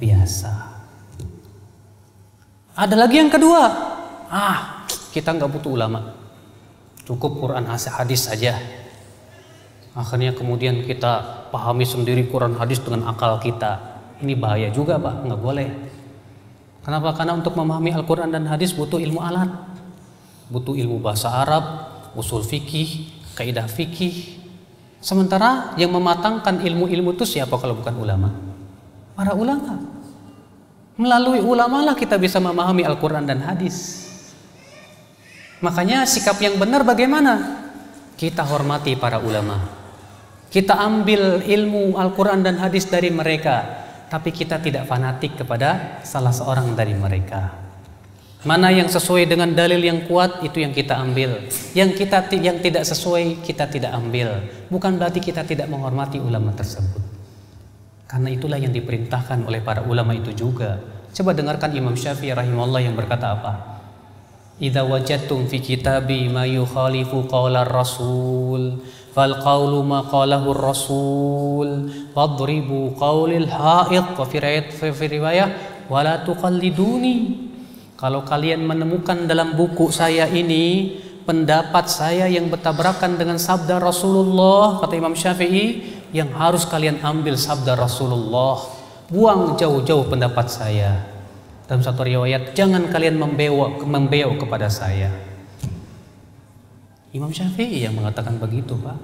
biasa. Ada lagi yang kedua, kita nggak butuh ulama, cukup Quran hadis saja. Akhirnya kemudian kita pahami sendiri Quran hadis dengan akal kita. Ini bahaya juga, Pak, nggak boleh. Kenapa? Karena untuk memahami Al-Quran dan hadis butuh ilmu alat, butuh ilmu bahasa Arab, usul fikih, kaidah fikih. Sementara yang mematangkan ilmu-ilmu itu siapa kalau bukan ulama? Para ulama. Melalui ulama lah kita bisa memahami Al-Quran dan hadis. Makanya sikap yang benar bagaimana? Kita hormati para ulama. Kita ambil ilmu Al-Quran dan hadis dari mereka. Tapi kita tidak fanatik kepada salah seorang dari mereka. Mana yang sesuai dengan dalil yang kuat itu yang kita ambil. Yang tidak sesuai kita tidak ambil. Bukan berarti kita tidak menghormati ulama tersebut. Karena itulah yang diperintahkan oleh para ulama itu juga. Coba dengarkan Imam Syafi'i rahimahullah yang berkata apa? Idza wajadtum fi kitabi ma yukhalifu qawla rasul fal qawlu ma qalahu rasul fadribu qawlil haid wa fi riwayah wala tuqalliduni. Kalau kalian menemukan dalam buku saya ini pendapat saya yang bertabrakan dengan sabda Rasulullah, kata Imam Syafi'i, yang harus kalian ambil sabda Rasulullah, buang jauh-jauh pendapat saya. Dalam satu riwayat, jangan kalian membeok kepada saya. Imam Syafi'i yang mengatakan begitu, Pak.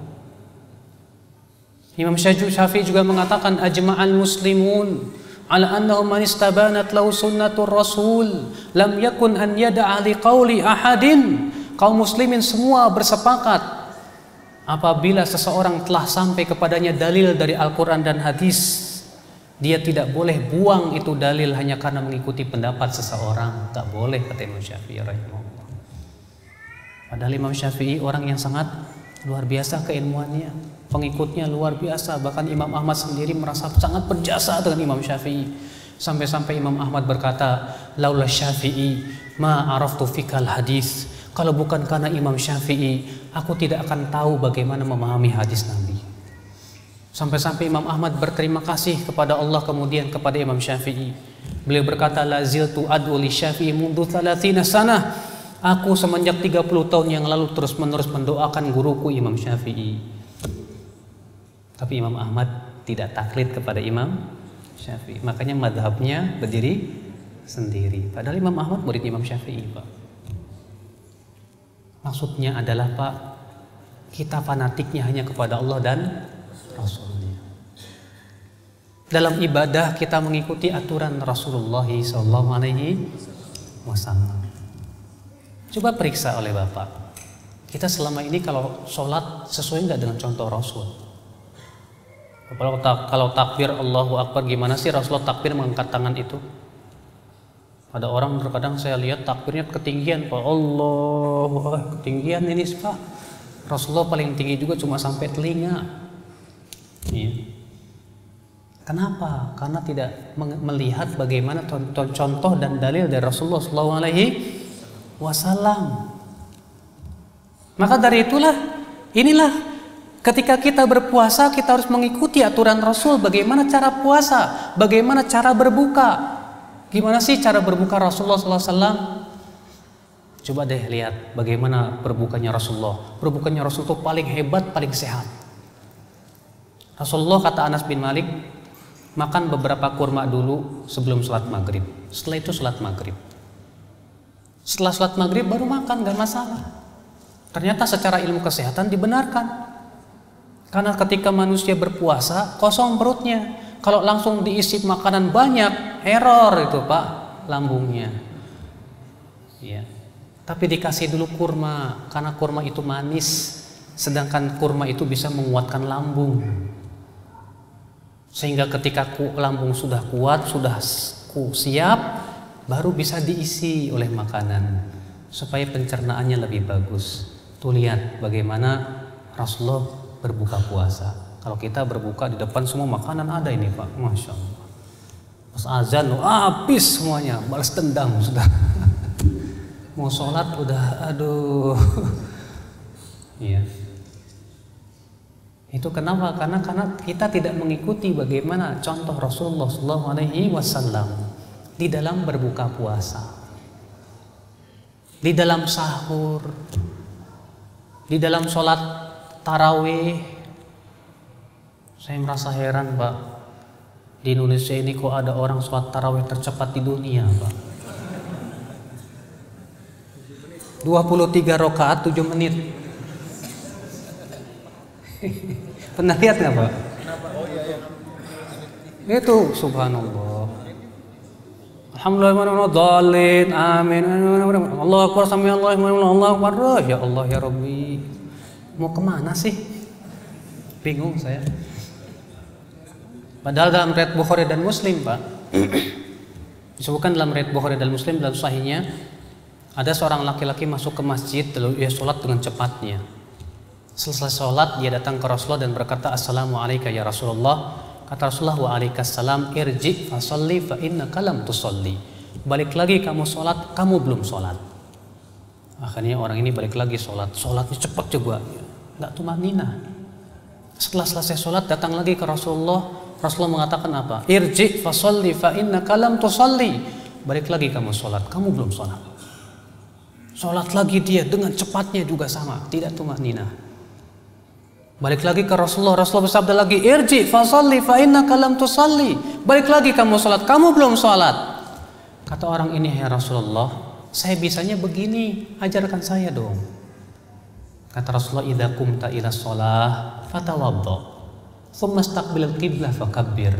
Imam Syafi'i juga mengatakan ajma'al muslimun ala annahu man istabanat lahu sunnatur rasul lam yakun an yada'a li qawli ahadin. Kaum muslimin semua bersepakat apabila seseorang telah sampai kepadanya dalil dari Al-Quran dan hadis, dia tidak boleh buang itu dalil hanya karena mengikuti pendapat seseorang. Tak boleh, kata Imam Syafi'i rahimahullah. Padahal Imam Syafi'i orang yang sangat luar biasa keilmuannya, pengikutnya luar biasa. Bahkan Imam Ahmad sendiri merasa sangat berjasa dengan Imam Syafi'i. Sampai-sampai Imam Ahmad berkata, laula Syafi'i ma araftu fikal hadis. Kalau bukan karena Imam Syafi'i, aku tidak akan tahu bagaimana memahami hadis Nabi. Sampai-sampai Imam Ahmad berterima kasih kepada Allah kemudian kepada Imam Syafi'i. Beliau berkata, laziltu ad'u li Syafi'i mundu 30 sanah. Aku semenjak 30 tahun yang lalu terus-menerus mendoakan guruku Imam Syafi'i. Tapi Imam Ahmad tidak taklid kepada Imam Syafi'i. Makanya madhabnya berdiri sendiri. Padahal Imam Ahmad murid Imam Syafi'i, Pak. Maksudnya adalah, Pak, kita fanatiknya hanya kepada Allah dan Rasulnya. Dalam ibadah kita mengikuti aturan Rasulullah SAW. Coba periksa oleh Bapak, kita selama ini kalau sholat sesuai nggak dengan contoh Rasul? Kalau takbir Allahu Akbar, gimana sih Rasulullah takbir mengangkat tangan itu? Ada orang terkadang saya lihat takbirnya ketinggian, Pak. Allahu Akbar, ketinggian ini, Pak. Rasulullah paling tinggi juga cuma sampai telinga. Ya. Kenapa? Karena tidak melihat bagaimana contoh dan dalil dari Rasulullah SAW. Maka dari inilah ketika kita berpuasa kita harus mengikuti aturan Rasul. Bagaimana cara puasa? Bagaimana cara berbuka? Gimana sih cara berbuka Rasulullah SAW? Coba deh lihat bagaimana berbukanya Rasulullah. Berbukanya Rasul itu paling hebat, paling sehat. Rasulullah, kata Anas bin Malik, makan beberapa kurma dulu sebelum sholat maghrib. Setelah itu sholat maghrib. Setelah sholat maghrib baru makan, gak masalah. Ternyata secara ilmu kesehatan dibenarkan. Karena ketika manusia berpuasa kosong perutnya. Kalau langsung diisi makanan banyak, error itu Pak lambungnya. Ya. Tapi dikasih dulu kurma, karena kurma itu manis, sedangkan kurma itu bisa menguatkan lambung. Sehingga ketika lambung sudah kuat, sudah siap, baru bisa diisi oleh makanan supaya pencernaannya lebih bagus. Tuh lihat bagaimana Rasulullah berbuka puasa. Kalau kita berbuka di depan semua makanan ada ini Pak, Masya Allah. Pas azan habis semuanya, balas dendam sudah. Mau sholat udah aduh. Iya. Itu kenapa? Karena kita tidak mengikuti bagaimana contoh Rasulullah SAW di dalam berbuka puasa, di dalam sahur, di dalam sholat tarawih. Saya merasa heran Pak, di Indonesia ini kok ada orang sholat tarawih tercepat di dunia Pak. 23 rakaat 7 menit. Pernah lihat nggak Pak? Itu subhanallah. Alhamdulillah, amin. Allahu akbar, sami Allahu akbar. Ya Allah ya Rabbi. Mau kemana sih? Bingung saya. Padahal dalam riwayat Bukhari dan Muslim Pak, disebutkan dalam riwayat Bukhari dan Muslim dalam sahihnya, ada seorang laki-laki masuk ke masjid lalu ia sholat dengan cepatnya. Selesai sholat dia datang ke Rasulullah dan berkata, Assalamualaikum ya Rasulullah. Kata Rasulullah, wa alaikassalam, irji fasalli fa innaka lam tusalli. Balik lagi kamu sholat, kamu belum sholat. Akhirnya orang ini balik lagi sholat. Sholatnya cepat juga, nggak tumanina. Setelah selesai sholat datang lagi ke Rasulullah. Rasulullah mengatakan apa? Irji fasalli fa innaka lam tusalli. Balik lagi kamu sholat, kamu belum sholat. Sholat lagi dia dengan cepatnya juga sama, tidak tumanina. Balik lagi ke Rasulullah. Rasulullah bersabda lagi, irji fasalli fa innaka lam tusalli. Balik lagi kamu sholat, kamu belum sholat. Kata orang ini, ya Rasulullah, saya bisanya begini, ajarkan saya dong. Kata Rasulullah, idza qumta ila shalah fatawadda, thumma istaqbilal qiblah fakabbir,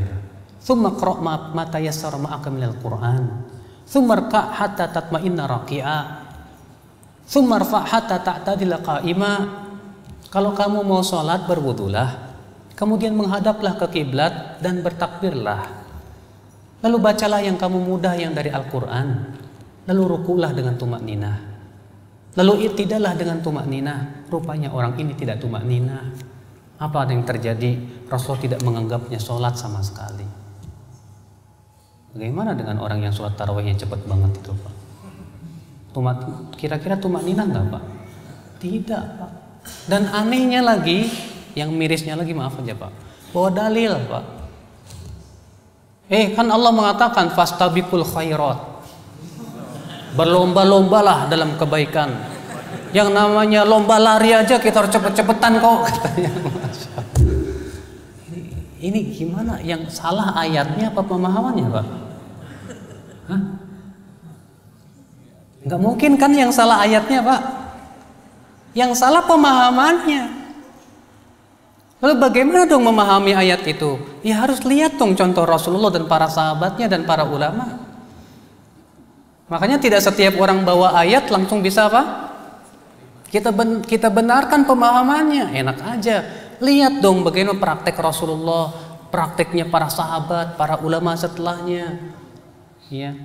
thumma qra' ma tayassara ma'aka minal Qur'an, thumma rka' hatta tatma'inna raqi'a, thumma rfa' hatta ta'tadila qa'ima. Kalau kamu mau sholat berwudulah, kemudian menghadaplah ke kiblat dan bertakbirlah. Lalu bacalah yang kamu mudah yang dari Al-Quran. Lalu rukulah dengan tumak ninah. Lalu i'tidallah dengan tumak ninah. Rupanya orang ini tidak tumak ninah. Apa yang terjadi? Rasulullah tidak menganggapnya sholat sama sekali. Bagaimana dengan orang yang sholat tarawihnya cepat banget itu Pak? Kira-kira tumak ninah nggak Pak? Tidak Pak. Dan anehnya lagi, yang mirisnya lagi, maaf aja Pak, bawa dalil Pak. Kan Allah mengatakan fastabiqul khairat, berlomba-lombalah dalam kebaikan. Yang namanya lomba lari aja kita harus cepet-cepetan kok katanya. Ini gimana? Yang salah ayatnya apa pemahamannya Pak? Hah? Nggak mungkin kan yang salah ayatnya Pak? Yang salah pemahamannya. Lalu bagaimana dong memahami ayat itu? Ya harus lihat dong contoh Rasulullah dan para sahabatnya dan para ulama. Makanya tidak setiap orang bawa ayat langsung bisa apa? Kita benarkan pemahamannya. Enak aja. Lihat dong bagaimana praktek Rasulullah, prakteknya para sahabat, para ulama setelahnya. Ya.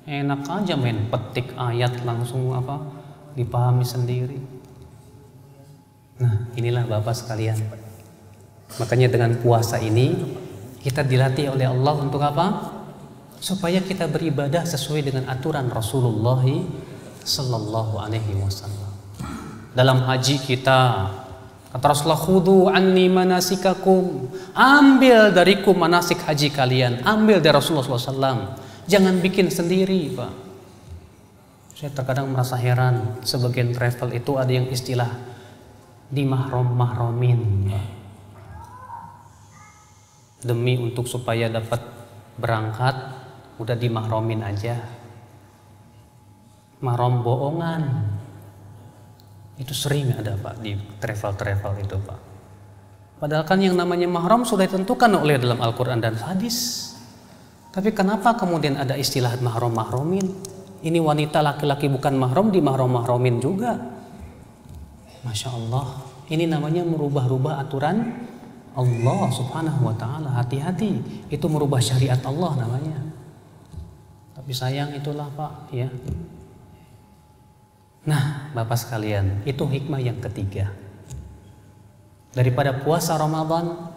Enak aja main petik ayat langsung apa? Dipahami sendiri. Nah, inilah Bapak sekalian. Makanya dengan puasa ini kita dilatih oleh Allah untuk apa? Supaya kita beribadah sesuai dengan aturan Rasulullah sallallahu alaihi wasallam. Dalam haji kita, kata Rasulullah, "Khudhu anni manasikakum." Ambil dariku manasik haji kalian, ambil dari Rasulullah SAW. Jangan bikin sendiri, Pak. Saya terkadang merasa heran, sebagian travel itu ada yang istilah dimahrom-mahromin, Pak. Demi untuk supaya dapat berangkat, udah dimahromin aja. Mahrom bohongan. Itu sering ada, Pak, di travel-travel itu, Pak. Padahal kan yang namanya mahram sudah ditentukan oleh dalam Al-Quran dan hadis. Tapi kenapa kemudian ada istilah mahrom-mahromin? Ini wanita laki-laki bukan mahram, di mahrom-mahromin juga. Masya Allah, ini namanya merubah-rubah aturan Allah subhanahu wa ta'ala. Hati-hati, itu merubah syariat Allah namanya. Tapi sayang itulah, Pak, ya. Nah, Bapak sekalian, itu hikmah yang ketiga daripada puasa Ramadan,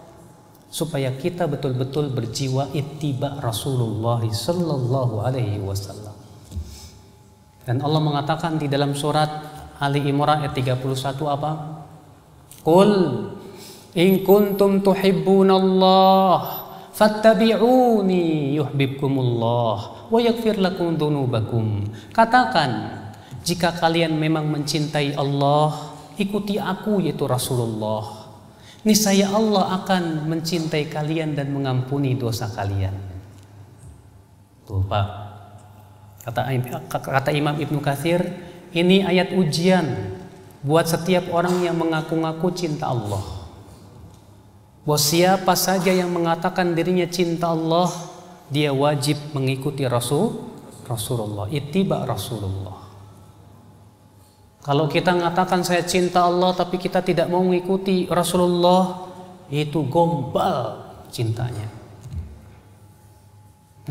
supaya kita betul-betul berjiwa ittiba Rasulullah sallallahu alaihi wasallam. Dan Allah mengatakan di dalam surat Ali Imran ayat 31 apa? Qul in kuntum tuhibbunallah fattabi'uni yuhibbukumullah wa yaghfir lakum dzunubakum. Katakan, jika kalian memang mencintai Allah, ikuti aku, yaitu Rasulullah. Niscaya Allah akan mencintai kalian dan mengampuni dosa kalian. Tuh, Pak. Kata Imam Ibnu Katsir, ini ayat ujian buat setiap orang yang mengaku-ngaku cinta Allah. Bahwa siapa saja yang mengatakan dirinya cinta Allah, dia wajib mengikuti Rasulullah, ittiba Rasulullah. Kalau kita mengatakan saya cinta Allah tapi kita tidak mau mengikuti Rasulullah, itu gombal cintanya.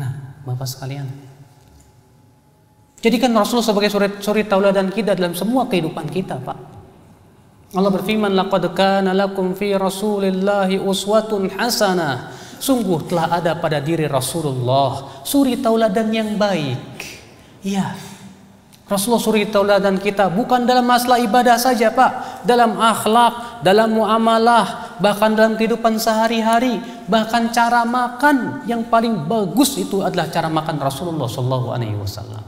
Nah, Bapak sekalian, jadikan Rasul sebagai suri tauladan kita dalam semua kehidupan kita, Pak. Allah berfirman, laqad kana lakum fi Rasulillahi uswatun hasanah. Sungguh telah ada pada diri Rasulullah suri tauladan yang baik. Iya, Rasulullah suri tauladan kita bukan dalam masalah ibadah saja, Pak, dalam akhlak, dalam muamalah, bahkan dalam kehidupan sehari-hari, bahkan cara makan yang paling bagus itu adalah cara makan Rasulullah sallallahu alaihi wasallam.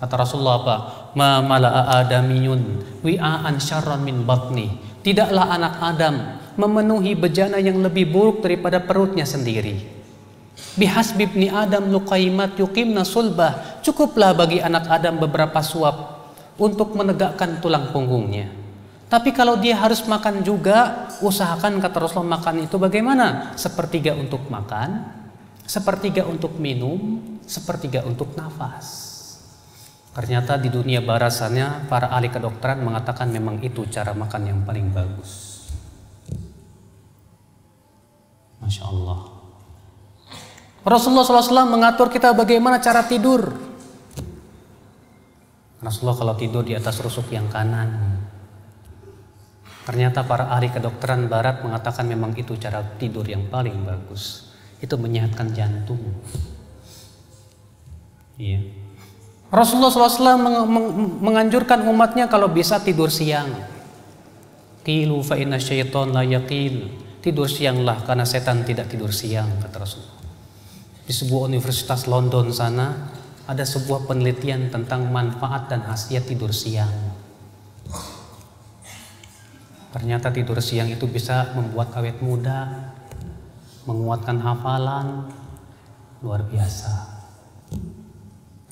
Kata Rasulullah apa? Ma mala'a adamiyun wi'an syarran min batni. Tidaklah anak Adam memenuhi bejana yang lebih buruk daripada perutnya sendiri. Bihasbi ibni Adam luqaimat yuqimna sulbah. Cukuplah bagi anak Adam beberapa suap untuk menegakkan tulang punggungnya. Tapi kalau dia harus makan juga, usahakan, kata Rasulullah, makan itu bagaimana? Sepertiga untuk makan, sepertiga untuk minum, sepertiga untuk nafas. Ternyata di dunia barat sana para ahli kedokteran mengatakan memang itu cara makan yang paling bagus. Masya Allah. Rasulullah SAW mengatur kita bagaimana cara tidur. Rasulullah kalau tidur di atas rusuk yang kanan. Ternyata para ahli kedokteran barat mengatakan memang itu cara tidur yang paling bagus. Itu menyehatkan jantung. Iya. Rasulullah SAW menganjurkan umatnya kalau bisa tidur siang. Qilu fa inna syaitan la yaqil. Tidur sianglah karena setan tidak tidur siang, kata Rasulullah. Di sebuah universitas London sana ada sebuah penelitian tentang manfaat dan khasiat tidur siang. Ternyata tidur siang itu bisa membuat awet muda, menguatkan hafalan, luar biasa.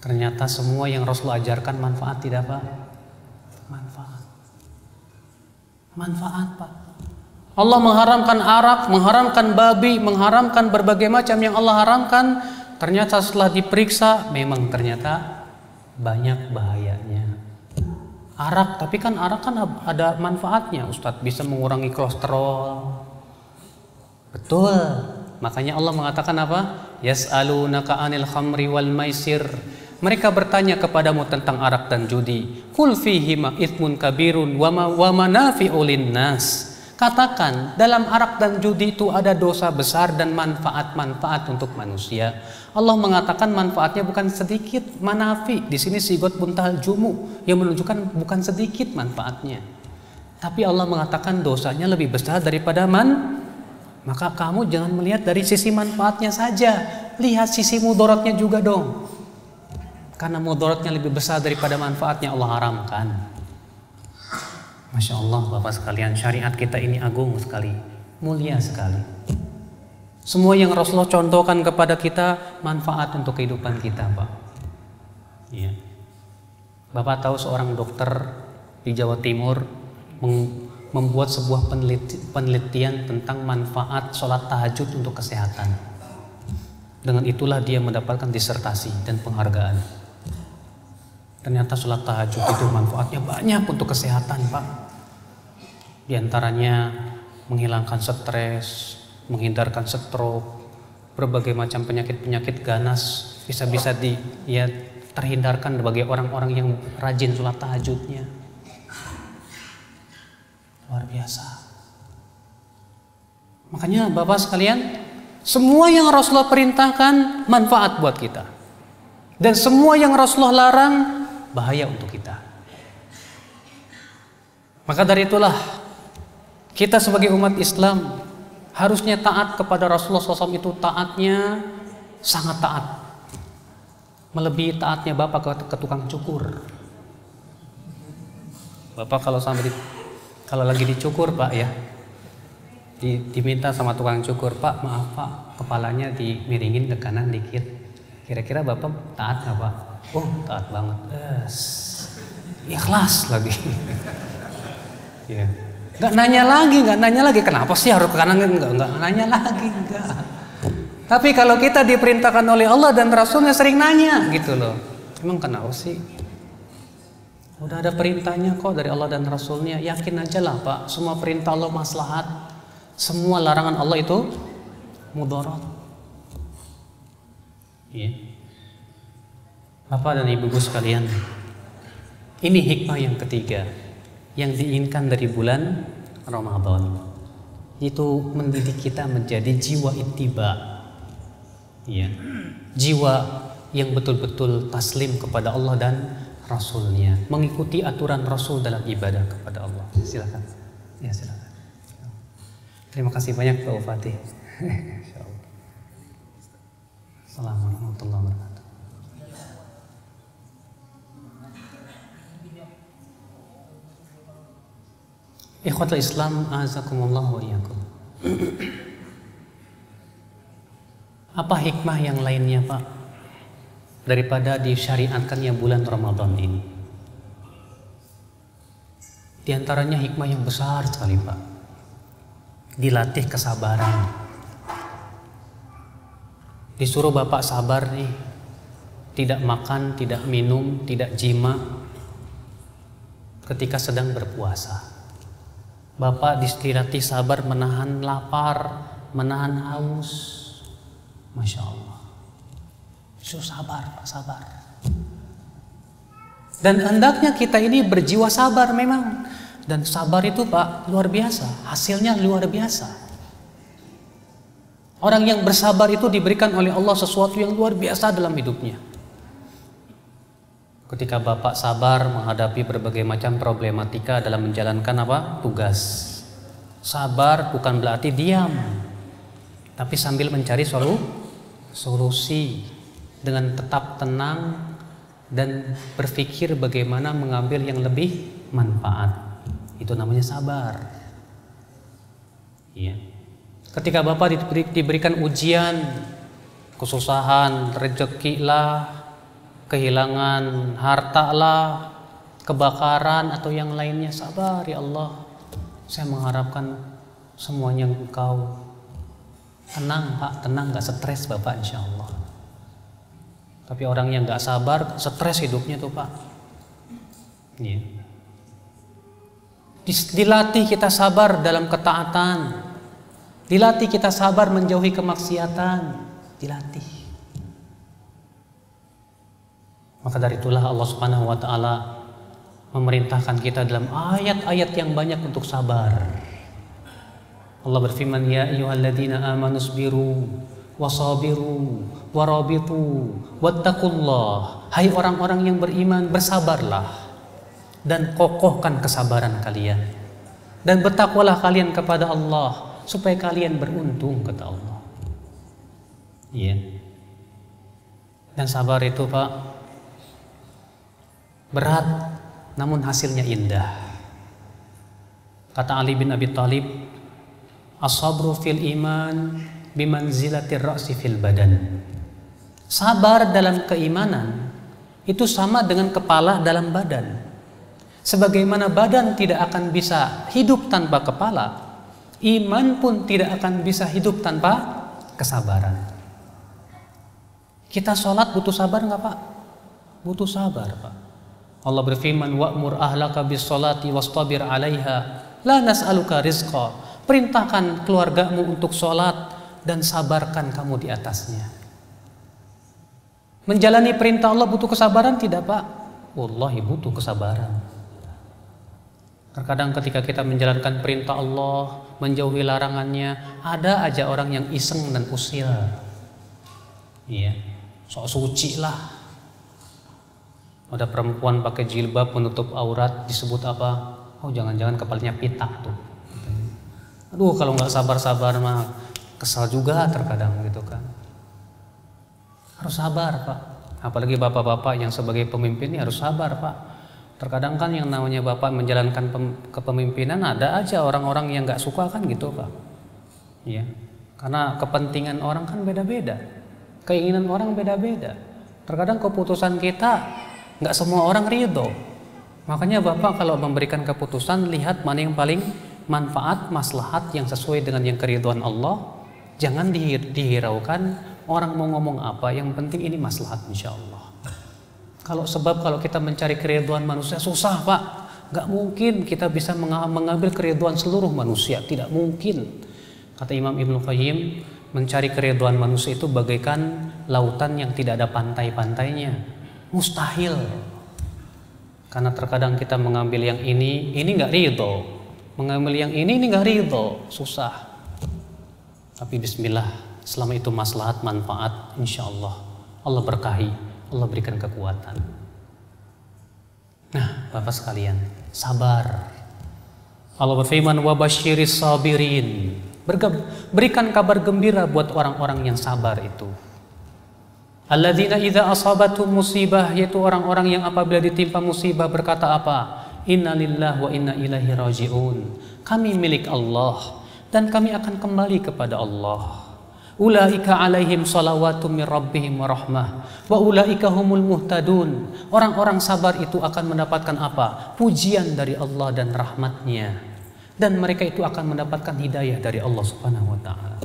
Ternyata semua yang Rasulullah ajarkan manfaat, tidak, Pak? Manfaat. Manfaat, Pak. Allah mengharamkan arak, mengharamkan babi, mengharamkan berbagai macam yang Allah haramkan. Ternyata setelah diperiksa, memang ternyata banyak bahayanya. Arak, tapi kan arak kan ada manfaatnya, Ustadz. Bisa mengurangi kolesterol. Betul. Makanya Allah mengatakan apa? Yas'alunaka 'anil khamri wal maisir. Mereka bertanya kepadamu tentang arak dan judi. Qul fihima itsmun kabirun wa manafi'u linnas. Katakan, dalam arak dan judi itu ada dosa besar dan manfaat-manfaat untuk manusia. Allah mengatakan manfaatnya bukan sedikit, manafi. Di sini sigot buntal jumu yang menunjukkan bukan sedikit manfaatnya. Tapi Allah mengatakan dosanya lebih besar daripada maka kamu jangan melihat dari sisi manfaatnya saja, lihat sisi mudaratnya juga dong. Karena mudaratnya lebih besar daripada manfaatnya Allah haramkan. Masya Allah Bapak sekalian, syariat kita ini agung sekali, mulia sekali. Semua yang Rasulullah contohkan kepada kita manfaat untuk kehidupan kita, Pak. Ya. Bapak tahu seorang dokter di Jawa Timur membuat sebuah penelitian tentang manfaat sholat tahajud untuk kesehatan. Dengan itulah dia mendapatkan disertasi dan penghargaan. Ternyata sholat tahajud itu manfaatnya banyak untuk kesehatan, Pak. Di antaranya menghilangkan stres, menghindarkan stroke, berbagai macam penyakit-penyakit ganas bisa terhindarkan bagi orang-orang yang rajin sholat tahajudnya. Luar biasa. Makanya Bapak sekalian, semua yang Rasulullah perintahkan manfaat buat kita. Dan semua yang Rasulullah larang bahaya untuk kita. Maka dari itulah kita sebagai umat Islam harusnya taat kepada Rasulullah SAW. Itu taatnya sangat taat, melebihi taatnya Bapak ke tukang cukur. Bapak kalau lagi dicukur, Pak, ya, diminta sama tukang cukur, Pak, maaf Pak, kepalanya dimiringin ke kanan dikit. Kira-kira Bapak taat nggak, Pak? Oh, taat banget. Ikhlas lagi. Ya. Nggak nanya lagi kenapa sih harus ke kanan, nggak nanya lagi, enggak. Tapi kalau kita diperintahkan oleh Allah dan Rasulnya sering nanya gitu loh. Emang kenapa sih? Udah ada perintahnya kok dari Allah dan Rasulnya, yakin aja lah Pak. Semua perintah Allah maslahat, semua larangan Allah itu mudarat. Ya. Bapak dan Ibu sekalian, ini hikmah yang ketiga yang diinginkan dari bulan Ramadan, itu mendidik kita menjadi jiwa ittiba, ya, jiwa yang betul-betul taslim kepada Allah dan Rasulnya, mengikuti aturan Rasul dalam ibadah kepada Allah. Silakan, ya silakan. Terima kasih banyak Pak Fatih. Assalamualaikum warahmatullahi wabarakatuh. Ikhwatul Islam, azakumullah wa iyyakum. Apa hikmah yang lainnya, Pak, daripada disyariatkannya bulan Ramadan ini? Di antaranya hikmah yang besar sekali, Pak. Dilatih kesabaran. Disuruh Bapak sabar nih, tidak makan, tidak minum, tidak jima ketika sedang berpuasa. Bapak dilatih sabar menahan lapar, menahan haus. Masya Allah. Disuruh sabar, Pak, sabar. Dan hendaknya kita ini berjiwa sabar memang. Dan sabar itu, Pak, luar biasa. Hasilnya luar biasa. Orang yang bersabar itu diberikan oleh Allah sesuatu yang luar biasa dalam hidupnya. Ketika Bapak sabar menghadapi berbagai macam problematika dalam menjalankan tugas. Sabar bukan berarti diam, tapi sambil mencari solusi dengan tetap tenang dan berpikir bagaimana mengambil yang lebih manfaat. Itu namanya sabar. Ya. Ketika Bapak diberikan ujian, kesusahan, rezeki lah, kehilangan harta lah, kebakaran atau yang lainnya, sabar ya Allah. Saya mengharapkan semuanya Engkau. Tenang Pak, tenang, gak stres Bapak insya Allah. Tapi orang yang gak sabar, stres hidupnya tuh Pak. Ya. Dilatih kita sabar dalam ketaatan, dilatih kita sabar menjauhi kemaksiatan, dilatih. Maka dari itulah Allah Subhanahu wa taala memerintahkan kita dalam ayat-ayat yang banyak untuk sabar. Allah berfirman, ya ayyuhalladzina amanu sabiru wasabiru warabitu wattaqullah. Hai orang-orang yang beriman, bersabarlah dan kokohkan kesabaran kalian, dan bertakwalah kalian kepada Allah supaya kalian beruntung, kata Allah. Iya. Dan sabar itu, Pak, berat namun hasilnya indah. Kata Ali bin Abi Thalib, as-sabru fil iman bimanzilatir ra'si fil badan. Sabar dalam keimanan itu sama dengan kepala dalam badan. Sebagaimana badan tidak akan bisa hidup tanpa kepala, iman pun tidak akan bisa hidup tanpa kesabaran. Kita sholat butuh sabar nggak, Pak? Butuh sabar, Pak. Allah berfirman, wa'mur ahlaka bis sholati wastabir 'alaiha la nas'aluka rizqa. Perintahkan keluargamu untuk sholat dan sabarkan kamu di atasnya. Menjalani perintah Allah butuh kesabaran tidak, Pak? Wallahi butuh kesabaran. Terkadang ketika kita menjalankan perintah Allah, menjauhi larangannya, ada aja orang yang iseng dan usil. Iya, sok suci lah. Ada perempuan pakai jilbab menutup aurat, disebut apa? Oh, jangan-jangan kepalanya pitak tuh. Aduh, kalau nggak sabar-sabar mah kesal juga terkadang gitu kan. Harus sabar, Pak. Apalagi bapak-bapak yang sebagai pemimpin ini harus sabar, Pak. Terkadang kan yang namanya bapak menjalankan kepemimpinan, ada aja orang-orang yang nggak suka kan gitu, Pak. Iya. Karena kepentingan orang kan beda-beda, keinginan orang beda-beda. Terkadang keputusan kita nggak semua orang ridho. Makanya bapak kalau memberikan keputusan, lihat mana yang paling manfaat, maslahat yang sesuai dengan yang keridhaan Allah. Jangan dihiraukan orang mau ngomong apa, yang penting ini maslahat insya Allah. Kalau kita mencari keridhaan manusia susah, Pak. Gak mungkin kita bisa mengambil keridhaan seluruh manusia, tidak mungkin. Kata Imam Ibnu Qayyim, mencari keridhaan manusia itu bagaikan lautan yang tidak ada pantai-pantainya. Mustahil. Karena terkadang kita mengambil yang ini gak ridho. Mengambil yang ini gak ridho, susah. Tapi bismillah, selama itu maslahat, manfaat, insya Allah Allah berkahi, Allah berikan kekuatan. Nah, Bapak sekalian, sabar. Allah berfirman, wabasyiris sabirin. Berikan kabar gembira buat orang-orang yang sabar itu. Alladzina idza asabatuhum musibah, yaitu orang-orang yang apabila ditimpa musibah berkata apa? Inna lillahi wa inna ilaihi raji'un. Kami milik Allah dan kami akan kembali kepada Allah. Ulaika alaihim salawatum min rabbihim wa rahmah wa ulaika humul muhtadun. Orang-orang sabar itu akan mendapatkan apa? Pujian dari Allah dan rahmatnya, dan mereka itu akan mendapatkan hidayah dari Allah Subhanahu wa ta'ala.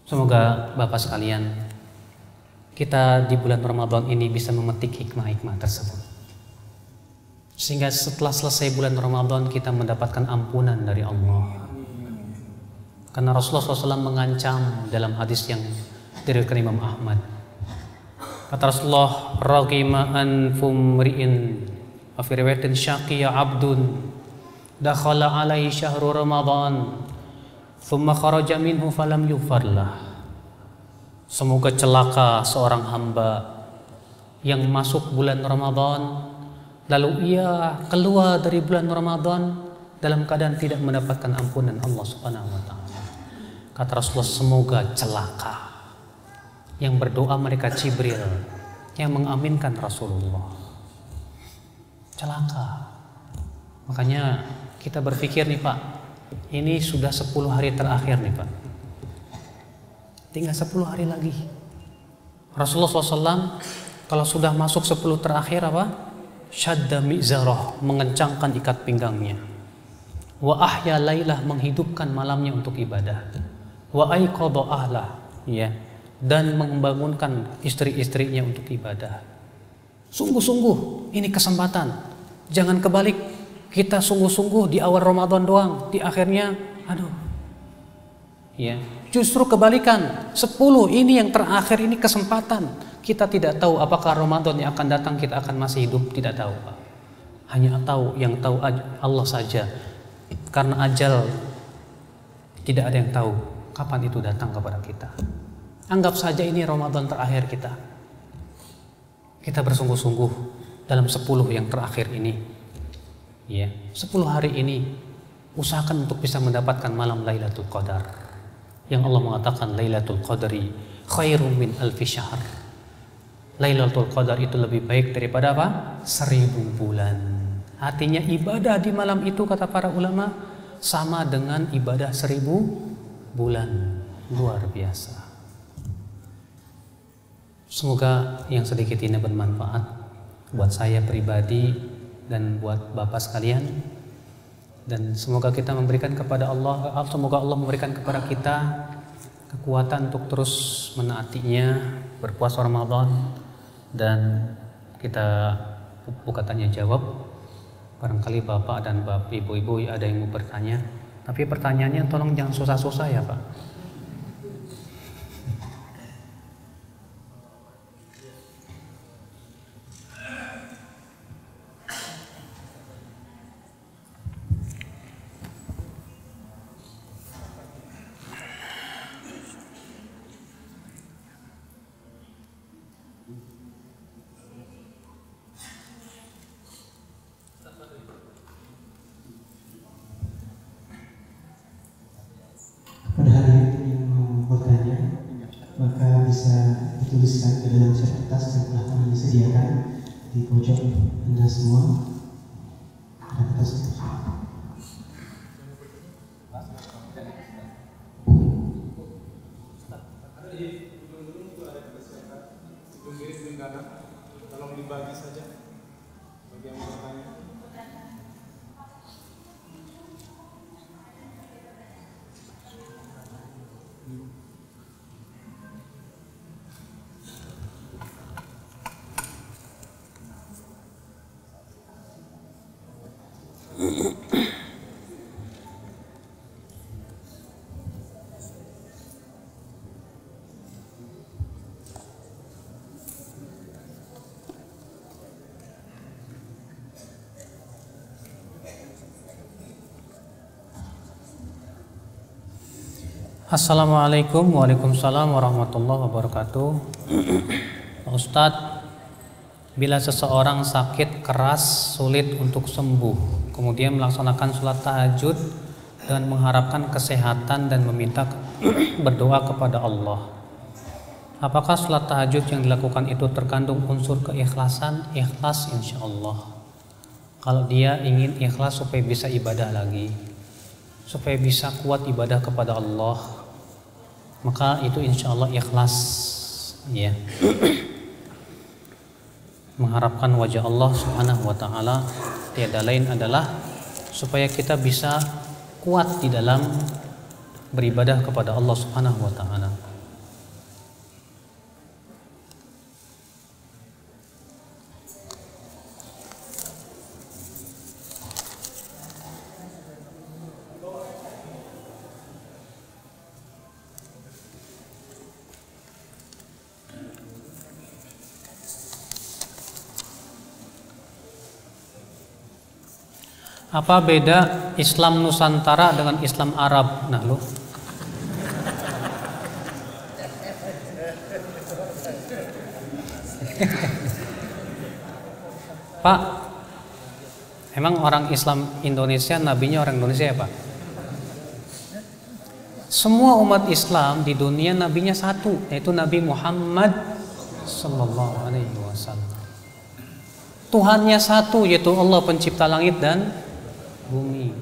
Semoga Bapak sekalian, kita di bulan Ramadan ini bisa memetik hikmah-hikmah tersebut, sehingga setelah selesai bulan Ramadan kita mendapatkan ampunan dari Allah. Karena Rasulullah SAW mengancam dalam hadis yang diriwayatkan Imam Ahmad. Kata Rasulullah, ragima anfum ri'in wa fi riwayatin syaqiya abdun dakhala alaihi syahru Ramadan thumma kharaja minhu falam yughfarlah. Semoga celaka seorang hamba yang masuk bulan Ramadan, lalu ia keluar dari bulan Ramadan dalam keadaan tidak mendapatkan ampunan Allah Subhanahu wa ta'ala. Kata Rasulullah, semoga celaka. Yang berdoa mereka Jibril, yang mengaminkan Rasulullah. Celaka. Makanya kita berpikir nih, Pak, ini sudah 10 hari terakhir nih, Pak. Tinggal 10 hari lagi. Rasulullah SAW kalau sudah masuk 10 terakhir apa? Syadda mi'zarah, mengencangkan ikat pinggangnya. Wa ahya lailah, menghidupkan malamnya untuk ibadah. Wa aiqadha ahlah, ya, dan membangunkan istri-istrinya untuk ibadah. Sungguh-sungguh ini kesempatan. Jangan kebalik, kita sungguh-sungguh di awal Ramadan doang, di akhirnya aduh. Ya, justru kebalikan. 10 ini yang terakhir ini kesempatan. Kita tidak tahu apakah Ramadan yang akan datang kita akan masih hidup, tidak tahu, Pak. Hanya tahu yang tahu Allah saja. Karena ajal tidak ada yang tahu kapan itu datang kepada kita. Anggap saja ini Ramadan terakhir kita. Kita bersungguh-sungguh dalam 10 yang terakhir ini. Ya, 10 hari ini usahakan untuk bisa mendapatkan malam Lailatul Qadar. Yang Allah mengatakan Lailatul Qadri khairum min alfi syahr. Lailatul Qadar itu lebih baik daripada apa? 1000 bulan. Artinya ibadah di malam itu kata para ulama sama dengan ibadah 1000 bulan. Luar biasa. Semoga yang sedikit ini bermanfaat buat saya pribadi dan buat Bapak sekalian. Dan semoga kita memberikan kepada Allah, semoga Allah memberikan kepada kita kekuatan untuk terus menaatinya, berpuasa Ramadan, dan kita buka tanya jawab. Barangkali Bapak dan Ibu-ibu ada yang mau bertanya, tapi pertanyaannya tolong jangan susah-susah ya Pak.
Pada hari ini yang mau bertanya, maka bisa dituliskan ke dalam kertas yang telah kami sediakan di pojok Anda semua. Ada kertas itu.
Tolong dibagi saja bagi yang bertanya.
Assalamualaikum Waalaikumsalam warahmatullahi wabarakatuh. Pak Ustadz, bila seseorang sakit keras sulit untuk sembuh, kemudian melaksanakan sholat tahajud dan mengharapkan kesehatan dan meminta berdoa kepada Allah, apakah sholat tahajud yang dilakukan itu terkandung unsur keikhlasan? Ikhlas insya Allah. Kalau dia ingin ikhlas supaya bisa ibadah lagi, supaya bisa kuat ibadah kepada Allah, maka itu insya Allah ikhlas, ya. Mengharapkan wajah Allah Subhanahu wa Ta'ala tiada lain adalah supaya kita bisa kuat di dalam beribadah kepada Allah Subhanahu wa Ta'ala. Apa beda Islam Nusantara dengan Islam Arab? Nah, lu Pak, emang orang Islam Indonesia nabinya orang Indonesia ya Pak? Semua umat Islam di dunia nabinya satu, yaitu Nabi Muhammad sallallahu alaihi wasallam. Tuhannya satu, yaitu Allah pencipta langit dan bumi.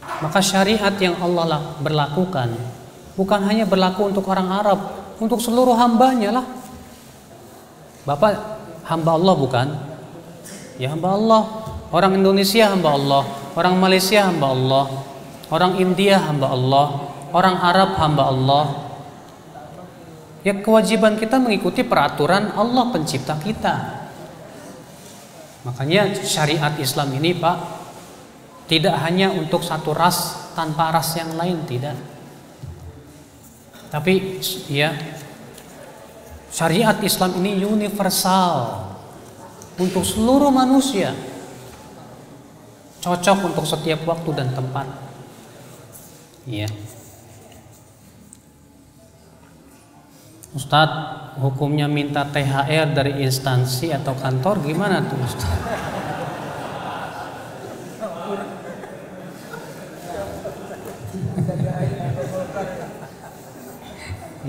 Maka syariat yang Allah berlakukan bukan hanya berlaku untuk orang Arab, untuk seluruh hambanya lah. Bapak hamba Allah bukan? Ya hamba Allah. Orang Indonesia hamba Allah, orang Malaysia hamba Allah, orang India hamba Allah, orang Arab hamba Allah. Ya kewajiban kita mengikuti peraturan Allah pencipta kita. Makanya syariat Islam ini Pak tidak hanya untuk satu ras tanpa ras yang lain, tidak. Tapi ya, syariat Islam ini universal untuk seluruh manusia, cocok untuk setiap waktu dan tempat. Ya. Ustadz, hukumnya minta THR dari instansi atau kantor gimana tuh Ustadz?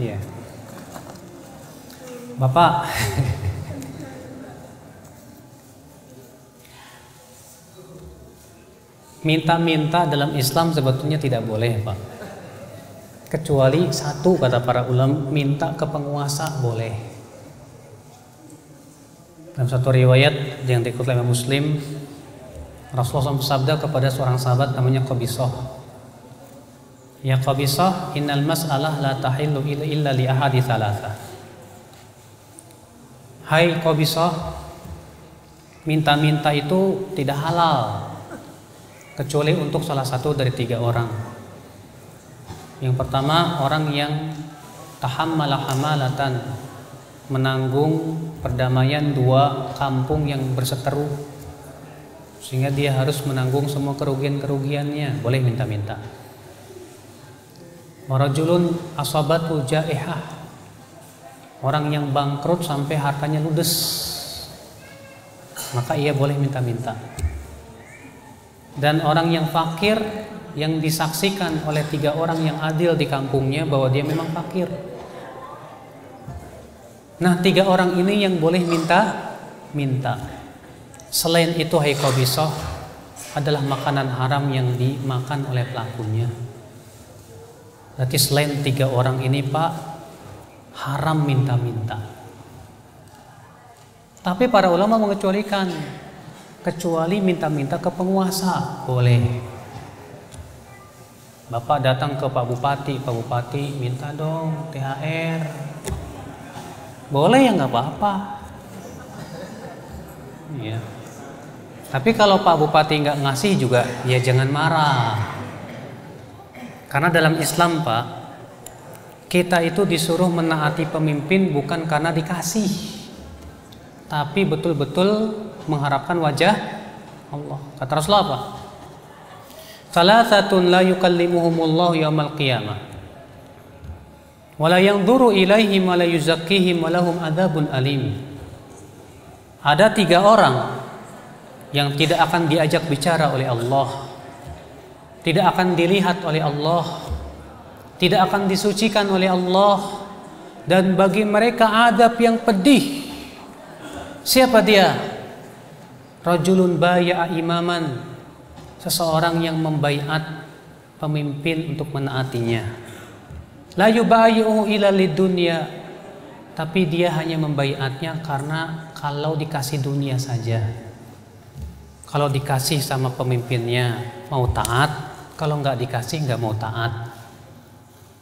Iya. Bapak, minta-minta dalam Islam sebetulnya tidak boleh, Pak. Kecuali satu, kata para ulama, minta ke penguasa boleh. Dalam satu riwayat yang dikutip oleh Muslim, Rasulullah SAW bersabda kepada seorang sahabat namanya Qabisah, "Ya Qabisah, innal mas'alah la tahillu illa li ahadi thalatha." Hai Qabisah, minta-minta itu tidak halal kecuali untuk salah satu dari 3 orang. Yang pertama, orang yang tahammala hamalatan, menanggung perdamaian 2 kampung yang berseteru, sehingga dia harus menanggung semua kerugian-kerugiannya, boleh minta-minta. Warajulun asabatu jaihah, orang yang bangkrut sampai hartanya ludes, maka ia boleh minta-minta. Dan orang yang fakir yang disaksikan oleh 3 orang yang adil di kampungnya bahwa dia memang fakir. Nah, 3 orang ini yang boleh minta. Selain itu, hai Qabisah, adalah makanan haram yang dimakan oleh pelakunya. Berarti selain 3 orang ini, Pak, haram minta-minta. Tapi para ulama mengecualikan, kecuali minta-minta ke penguasa boleh. Bapak datang ke Pak Bupati minta dong THR, boleh ya, nggak apa-apa. Ya. Tapi kalau Pak Bupati nggak ngasih juga, ya jangan marah. Karena dalam Islam, Pak, kita itu disuruh menaati pemimpin bukan karena dikasih, tapi betul-betul mengharapkan wajah Allah. Kata Rasulullah apa? Salasatun la yukallimuhumullahu yaumal qiyamah wa la yanzuru ilaihim wa la yuzakkihim wa lahum adzabun alim. Ada 3 orang yang tidak akan diajak bicara oleh Allah, tidak akan dilihat oleh Allah, tidak akan disucikan oleh Allah, dan bagi mereka adab yang pedih. Siapa dia? Rajulun baya'a imaman, seseorang yang membaiat pemimpin untuk menaatinya. La yubayi'uhu ila lidunya, tapi dia hanya membaiatnya karena kalau dikasih dunia saja. Kalau dikasih sama pemimpinnya mau taat, kalau nggak dikasih nggak mau taat.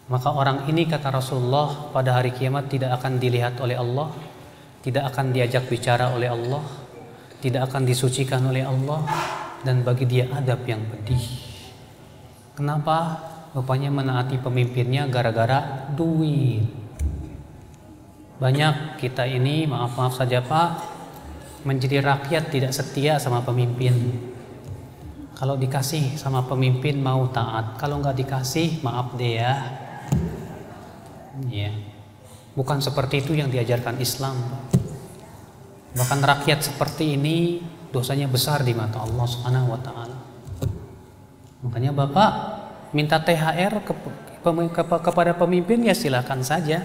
Maka orang ini, kata Rasulullah, pada hari kiamat tidak akan dilihat oleh Allah, tidak akan diajak bicara oleh Allah, tidak akan disucikan oleh Allah, dan bagi dia adab yang pedih. Kenapa? Rupanya menaati pemimpinnya gara-gara duit. Banyak kita ini, maaf saja Pak, menjadi rakyat tidak setia sama pemimpin. Kalau dikasih sama pemimpin mau taat, kalau nggak dikasih maaf deh ya. Ya. Bukan seperti itu yang diajarkan Islam. Bahkan rakyat seperti ini dosanya besar di mata Allah Subhanahu wa taala. Makanya Bapak minta THR kepada pemimpin ya silakan saja.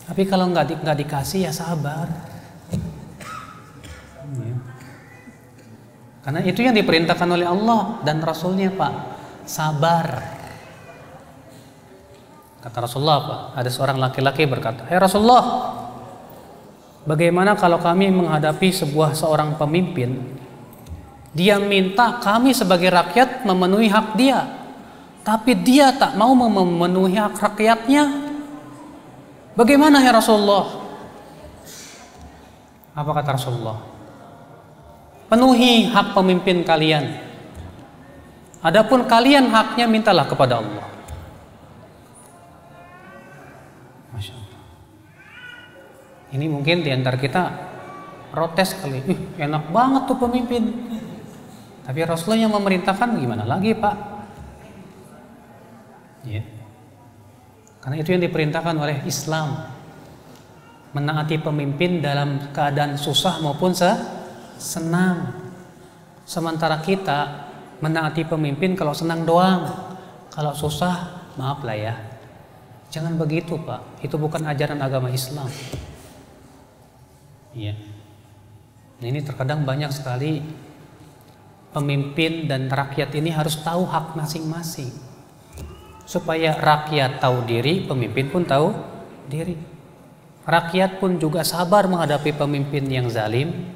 Tapi kalau nggak dikasih ya sabar. Ya. Karena itu yang diperintahkan oleh Allah dan Rasulnya, Pak. Sabar. Kata Rasulullah, Pak, ada seorang laki-laki berkata, "Hai Rasulullah, bagaimana kalau kami menghadapi seorang pemimpin, dia minta kami sebagai rakyat memenuhi hak dia, tapi dia tak mau memenuhi hak rakyatnya. Bagaimana ya Rasulullah?" Apa kata Rasulullah? Penuhi hak pemimpin kalian. Adapun kalian haknya mintalah kepada Allah. Masya Allah. Ini mungkin di antara kita protes kali, enak banget tuh pemimpin. Tapi Rasulullah yang memerintahkan gimana lagi Pak? Ya. Karena itu yang diperintahkan oleh Islam, menaati pemimpin dalam keadaan susah maupun senang. Sementara kita menaati pemimpin kalau senang doang, kalau susah maaf lah ya. Jangan begitu Pak, itu bukan ajaran agama Islam. Ya. Nah, ini terkadang banyak sekali pemimpin dan rakyat ini harus tahu hak masing-masing. Supaya rakyat tahu diri, pemimpin pun tahu diri. Rakyat pun juga sabar menghadapi pemimpin yang zalim.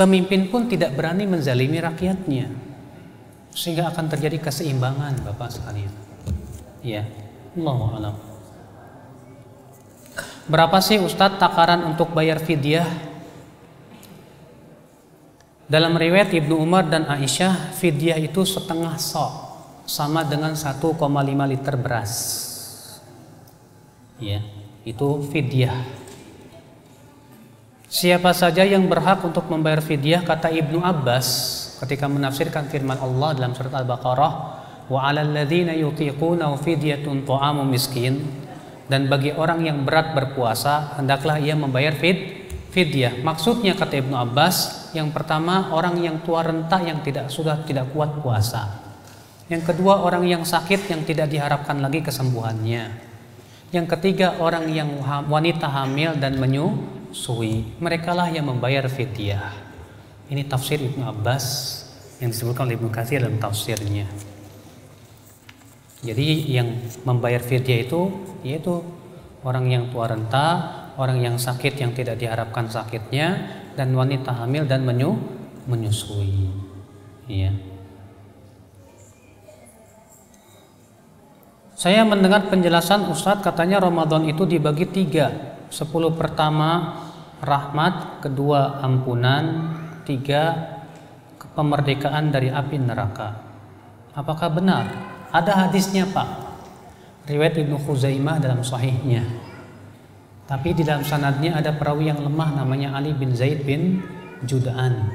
Pemimpin pun tidak berani menzalimi rakyatnya. Sehingga akan terjadi keseimbangan Bapak sekalian. Ya, Allahu a'lam. Berapa sih Ustadz takaran untuk bayar fidyah? Dalam riwayat Ibnu Umar dan Aisyah, fidyah itu setengah sok, sama dengan 1,5 liter beras. Ya, itu fidyah. Siapa saja yang berhak untuk membayar fidyah, kata Ibnu Abbas ketika menafsirkan firman Allah dalam surat Al-Baqarah, wa 'alal ladzina yutiqunahu fidyatun ta'amu miskin. Dan bagi orang yang berat berpuasa, hendaklah ia membayar fidyah. Maksudnya kata Ibnu Abbas, yang pertama orang yang tua renta yang sudah tidak kuat puasa. Yang kedua orang yang sakit yang tidak diharapkan lagi kesembuhannya. Yang ketiga orang yang wanita hamil dan menyusui. Merekalah yang membayar fidyah. Ini tafsir Ibnu Abbas yang disebutkan oleh Ibnu Katsir dalam tafsirnya. Jadi yang membayar fidyah itu yaitu orang yang tua renta, orang yang sakit yang tidak diharapkan sakitnya, dan wanita hamil dan menyusui. Iya. Saya mendengar penjelasan Ustadz, katanya Ramadan itu dibagi 3. 10 pertama rahmat, kedua ampunan, 3 kemerdekaan dari api neraka. Apakah benar? Ada hadisnya Pak, riwayat Ibnu Khuzaimah dalam sahihnya. Tapi di dalam sanadnya ada perawi yang lemah namanya Ali bin Zaid bin Jud'an.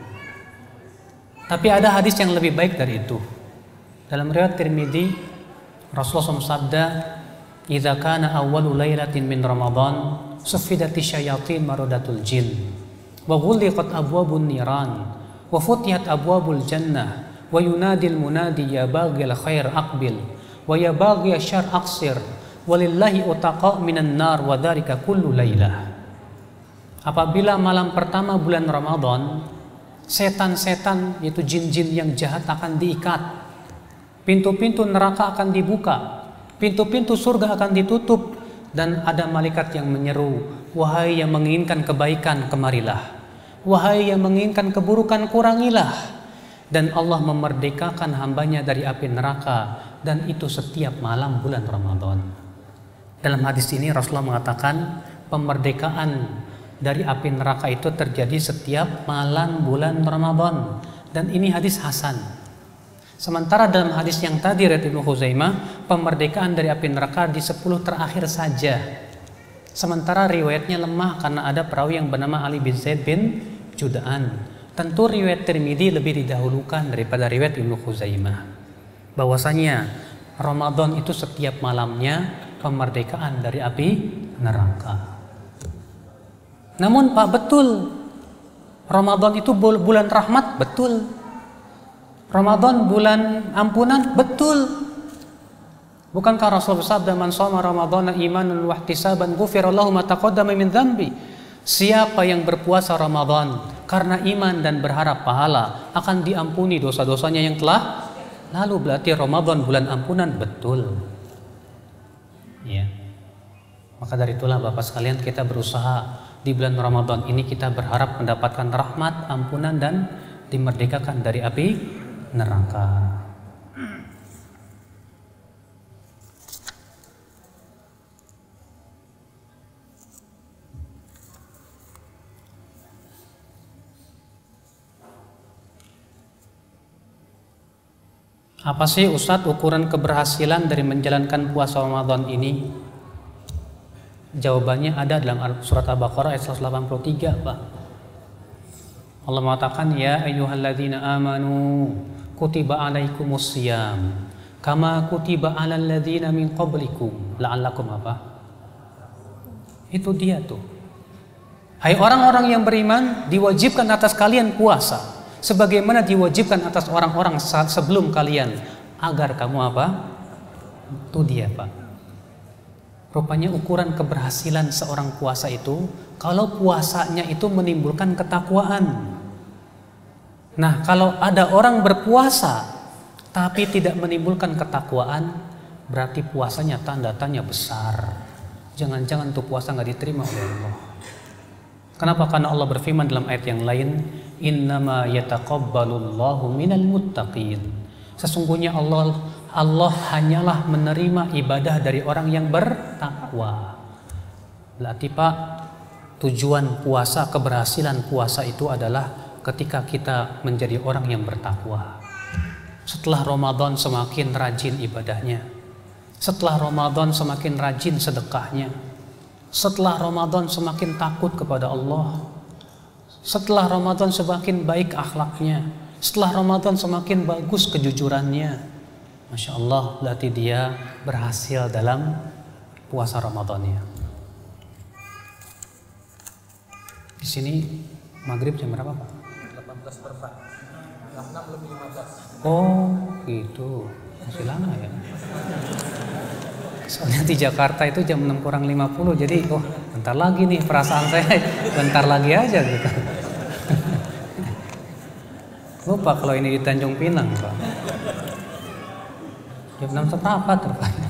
Tapi ada hadis yang lebih baik dari itu. Dalam riwayat Tirmidzi, Rasulullah SAW sabda, "Idza kana awwalu lailatin min Ramadan, suffidati syayatin maradatul jin, wa ghulliqat abwabun niran, wa futihat abwabul jannah, wa yunadil munadi ya baghil khair aqbil, wa ya baghi syarr aqsir, walillahi utaqa minan nar wa dzalika kullu lailah." Apabila malam pertama bulan Ramadan, setan-setan yaitu jin-jin yang jahat akan diikat, pintu-pintu neraka akan dibuka, pintu-pintu surga akan ditutup, dan ada malaikat yang menyeru, "Wahai yang menginginkan kebaikan, kemarilah. Wahai yang menginginkan keburukan, kurangilah." Dan Allah memerdekakan hambanya dari api neraka, dan itu setiap malam bulan Ramadan. Dalam hadis ini Rasulullah mengatakan pemerdekaan dari api neraka itu terjadi setiap malam bulan Ramadan, dan ini hadis hasan. Sementara dalam hadis yang tadi riwayat Ibnu Khuzaimah, pemerdekaan dari api neraka di 10 terakhir saja. Sementara riwayatnya lemah karena ada perawi yang bernama Ali bin Zaid bin Jud'an. Tentu riwayat Tirmidzi lebih didahulukan daripada riwayat Ibnu Khuzaimah. Bahwasanya Ramadan itu setiap malamnya pemerdekaan dari api neraka. Namun Pak, betul Ramadan itu bulan rahmat, betul. Ramadan bulan ampunan, betul. Bukankah Rasul bersabda, "Man shoma Ramadhana imanan wa ihtisaban ghufira lahu ma taqaddama min dzambi." Siapa yang berpuasa Ramadan karena iman dan berharap pahala, akan diampuni dosa-dosanya yang telah lalu. Berarti Ramadan bulan ampunan, betul. Ya. Maka dari itulah Bapak sekalian, kita berusaha di bulan Ramadan ini kita berharap mendapatkan rahmat, ampunan, dan dimerdekakan dari api neraka. Apa sih Ustadz ukuran keberhasilan dari menjalankan puasa Ramadan ini? Jawabannya ada dalam surat Al-Baqarah ayat 183, Pak. Allah mengatakan, ya ayyuhalladzina amanu kutiba alaikumus syiyam kama kutiba alal ladzina min qablikum la'allakum apa? Itu dia tuh. Hai orang-orang yang beriman, diwajibkan atas kalian puasa sebagaimana diwajibkan atas orang-orang sebelum kalian agar kamu apa? Itu dia, Pak. Rupanya ukuran keberhasilan seorang puasa itu kalau puasanya itu menimbulkan ketakwaan. Nah, kalau ada orang berpuasa tapi tidak menimbulkan ketakwaan, berarti puasanya tanda tanya besar. Jangan-jangan tuh puasa nggak diterima oleh Allah. Kenapa? Karena Allah berfirman dalam ayat yang lain, innama yataqabbalullahu minal muttaqin. Sesungguhnya Allah hanyalah menerima ibadah dari orang yang bertakwa. Berarti Pak, tujuan puasa, keberhasilan puasa itu adalah ketika kita menjadi orang yang bertakwa. Setelah Ramadan semakin rajin ibadahnya. Setelah Ramadan semakin rajin sedekahnya. Setelah Ramadan semakin takut kepada Allah. Setelah Ramadan semakin baik akhlaknya. Setelah Ramadan semakin bagus kejujurannya. Masya Allah, berarti dia berhasil dalam puasa Ramadannya. Di sini maghrib jam berapa, Pak?
18:04. 6 lebih 15.
Oh, gitu. Masih lama ya. Soalnya di Jakarta itu jam 6 kurang 50, jadi bentar lagi nih, perasaan saya bentar lagi aja gitu. Lupa kalau ini di Tanjung Pinang, Pak. Jam 6 seperempat rupanya.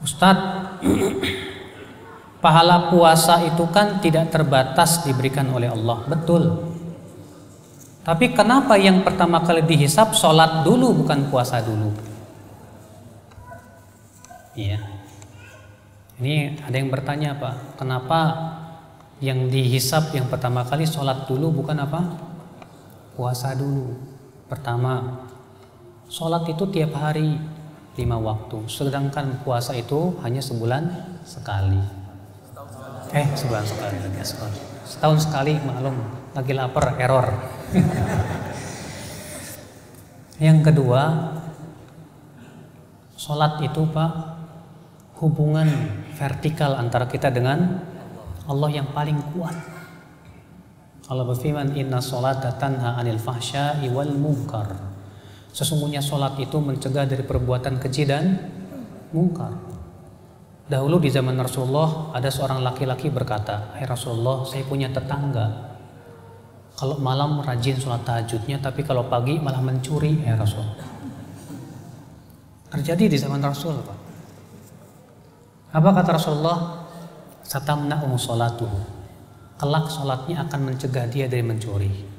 Ustadz, pahala puasa itu kan tidak terbatas diberikan oleh Allah, betul. Tapi kenapa yang pertama kali dihisap sholat dulu bukan puasa dulu? Iya. Ini ada yang bertanya, Pak, kenapa yang dihisap yang pertama kali sholat dulu bukan apa? Puasa dulu. Pertama, sholat itu tiap hari 5 waktu, sedangkan puasa itu hanya sebulan sekali. Sebulan sekali lagi, setahun sekali, maklum, lagi lapar, error. Yang kedua, sholat itu Pak, hubungan vertikal antara kita dengan Allah yang paling kuat. Allah berfirman, inna sholata tanha anil fahsya'i wal munkar. Sesungguhnya sholat itu mencegah dari perbuatan keji dan mungkar. Dahulu di zaman Rasulullah ada seorang laki-laki berkata, hai Rasulullah, saya punya tetangga, kalau malam rajin sholat tahajudnya, tapi kalau pagi malah mencuri, ya Rasul. Terjadi di zaman Rasul, Pak. Apa kata Rasulullah? Satamna'u sholatuhu. Kelak sholatnya akan mencegah dia dari mencuri.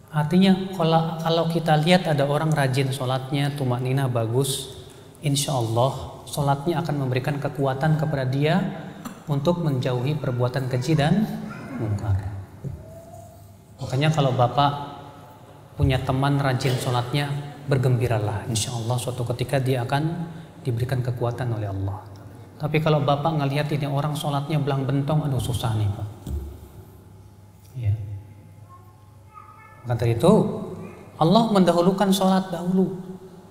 Artinya kalau kita lihat ada orang rajin sholatnya, tumakninah bagus, insya Allah sholatnya akan memberikan kekuatan kepada dia untuk menjauhi perbuatan keji dan mungkar. Makanya kalau Bapak punya teman rajin sholatnya, bergembiralah. Insya Allah suatu ketika dia akan diberikan kekuatan oleh Allah. Tapi kalau Bapak ngelihat ini orang sholatnya belang bentong, aduh susah nih Pak. Ya. Maka dari itu Allah mendahulukan sholat dahulu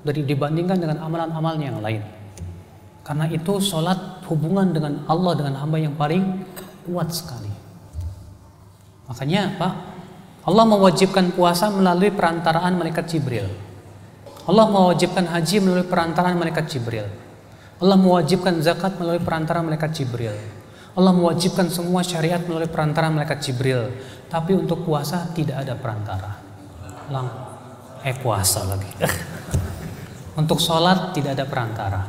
dibandingkan dengan amalan-amalnya yang lain. Karena itu sholat hubungan dengan Allah, dengan hamba yang paling kuat sekali. Makanya Pak, Allah mewajibkan puasa melalui perantaraan malaikat Jibril. Allah mewajibkan haji melalui perantaraan malaikat Jibril. Allah mewajibkan zakat melalui perantaraan malaikat Jibril. Allah mewajibkan semua syariat melalui perantaraan malaikat Jibril. Tapi untuk puasa tidak ada perantara. Puasa lagi. Untuk sholat tidak ada perantara.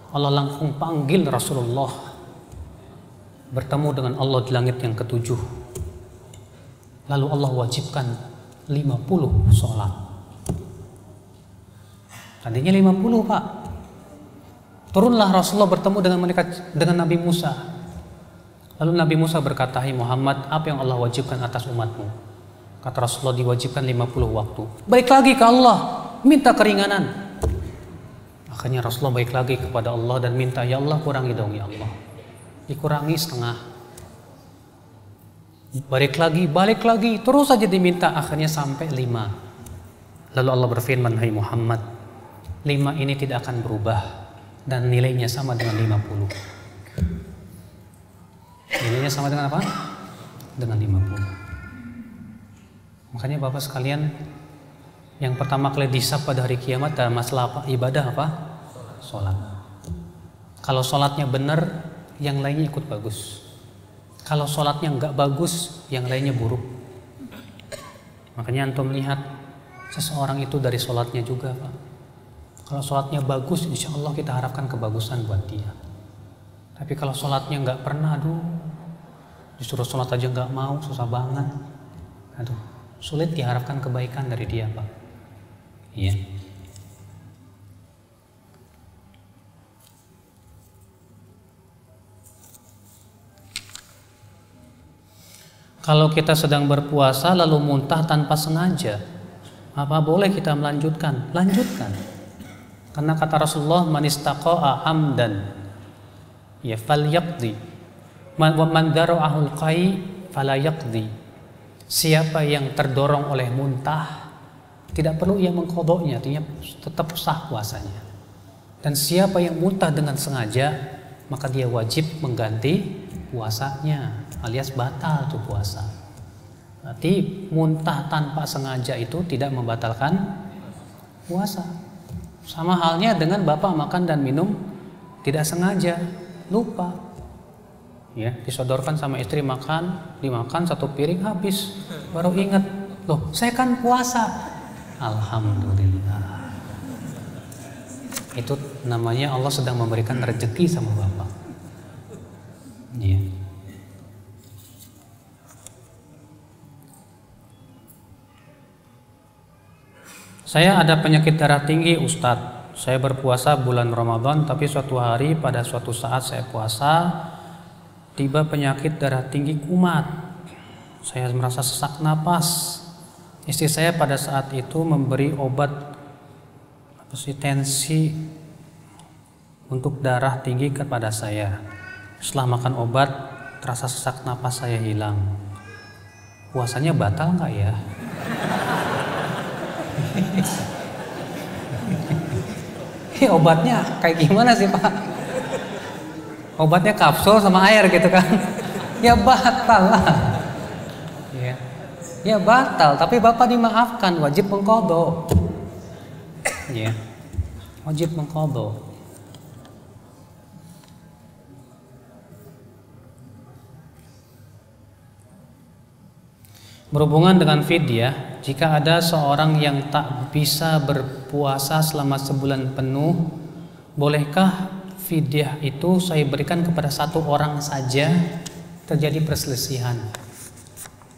Allah langsung panggil Rasulullah bertemu dengan Allah di langit yang ke-7. Lalu Allah wajibkan 50 sholat. Tadinya 50 Pak. Turunlah Rasulullah bertemu dengan Nabi Musa. Lalu Nabi Musa berkata, "Hai Muhammad, apa yang Allah wajibkan atas umatmu?" Kata Rasulullah, diwajibkan 50 waktu. Baik lagi ke Allah, minta keringanan. Akhirnya Rasulullah baik lagi kepada Allah dan minta, "Ya Allah, kurangi dong ya Allah." Dikurangi setengah. Balik lagi, terus saja diminta, akhirnya sampai 5. Lalu Allah berfirman, "Hai Muhammad, 5 ini tidak akan berubah dan nilainya sama dengan 50. Nilainya sama dengan apa? Dengan 50. Makanya Bapak sekalian, yang pertama kali dihisab pada hari kiamat dalam masalah apa? Ibadah apa? Sholat. Kalau sholatnya benar, yang lainnya ikut bagus. Kalau sholatnya nggak bagus, yang lainnya buruk. Makanya antum lihat seseorang itu dari sholatnya juga, Pak. Kalau sholatnya bagus, insya Allah kita harapkan kebagusan buat dia. Tapi kalau sholatnya nggak pernah, disuruh sholat aja nggak mau, susah banget. Sulit diharapkan kebaikan dari dia, Pak. Iya. Kalau kita sedang berpuasa lalu muntah tanpa sengaja, apa boleh kita melanjutkan? Lanjutkan. Karena kata Rasulullah, "Man istaqa'a hamdan ya falyaqdi wa man dara'ahul qai fala yaqdi." Siapa yang terdorong oleh muntah, tidak perlu ia mengqadanya, artinya tetap sah puasanya. Dan siapa yang muntah dengan sengaja, maka dia wajib mengganti puasanya, alias batal tuh puasa. Berarti muntah tanpa sengaja itu tidak membatalkan puasa. Sama halnya dengan Bapak makan dan minum tidak sengaja, lupa. Ya, disodorkan sama istri dimakan 1 piring habis, baru ingat, loh saya kan puasa. Alhamdulillah. Itu namanya Allah sedang memberikan rezeki sama Bapak. Iya. Saya ada penyakit darah tinggi, Ustadz. Saya berpuasa bulan Ramadan, tapi suatu hari pada suatu saat saya puasa, tiba penyakit darah tinggi kumat. Saya merasa sesak napas. Istri saya pada saat itu memberi obat tensi untuk darah tinggi kepada saya. Setelah makan obat, terasa sesak napas saya hilang. Puasanya batal nggak ya? Obatnya kayak gimana sih, Pak? Obatnya kapsul sama air gitu kan? Ya batal lah. Ya batal, tapi Bapak dimaafkan, wajib mengqadha. Ya. Wajib mengqadha. Berhubungan dengan fidyah, jika ada seorang yang tak bisa berpuasa selama sebulan penuh, bolehkah fidyah itu saya berikan kepada 1 orang saja? Terjadi perselisihan.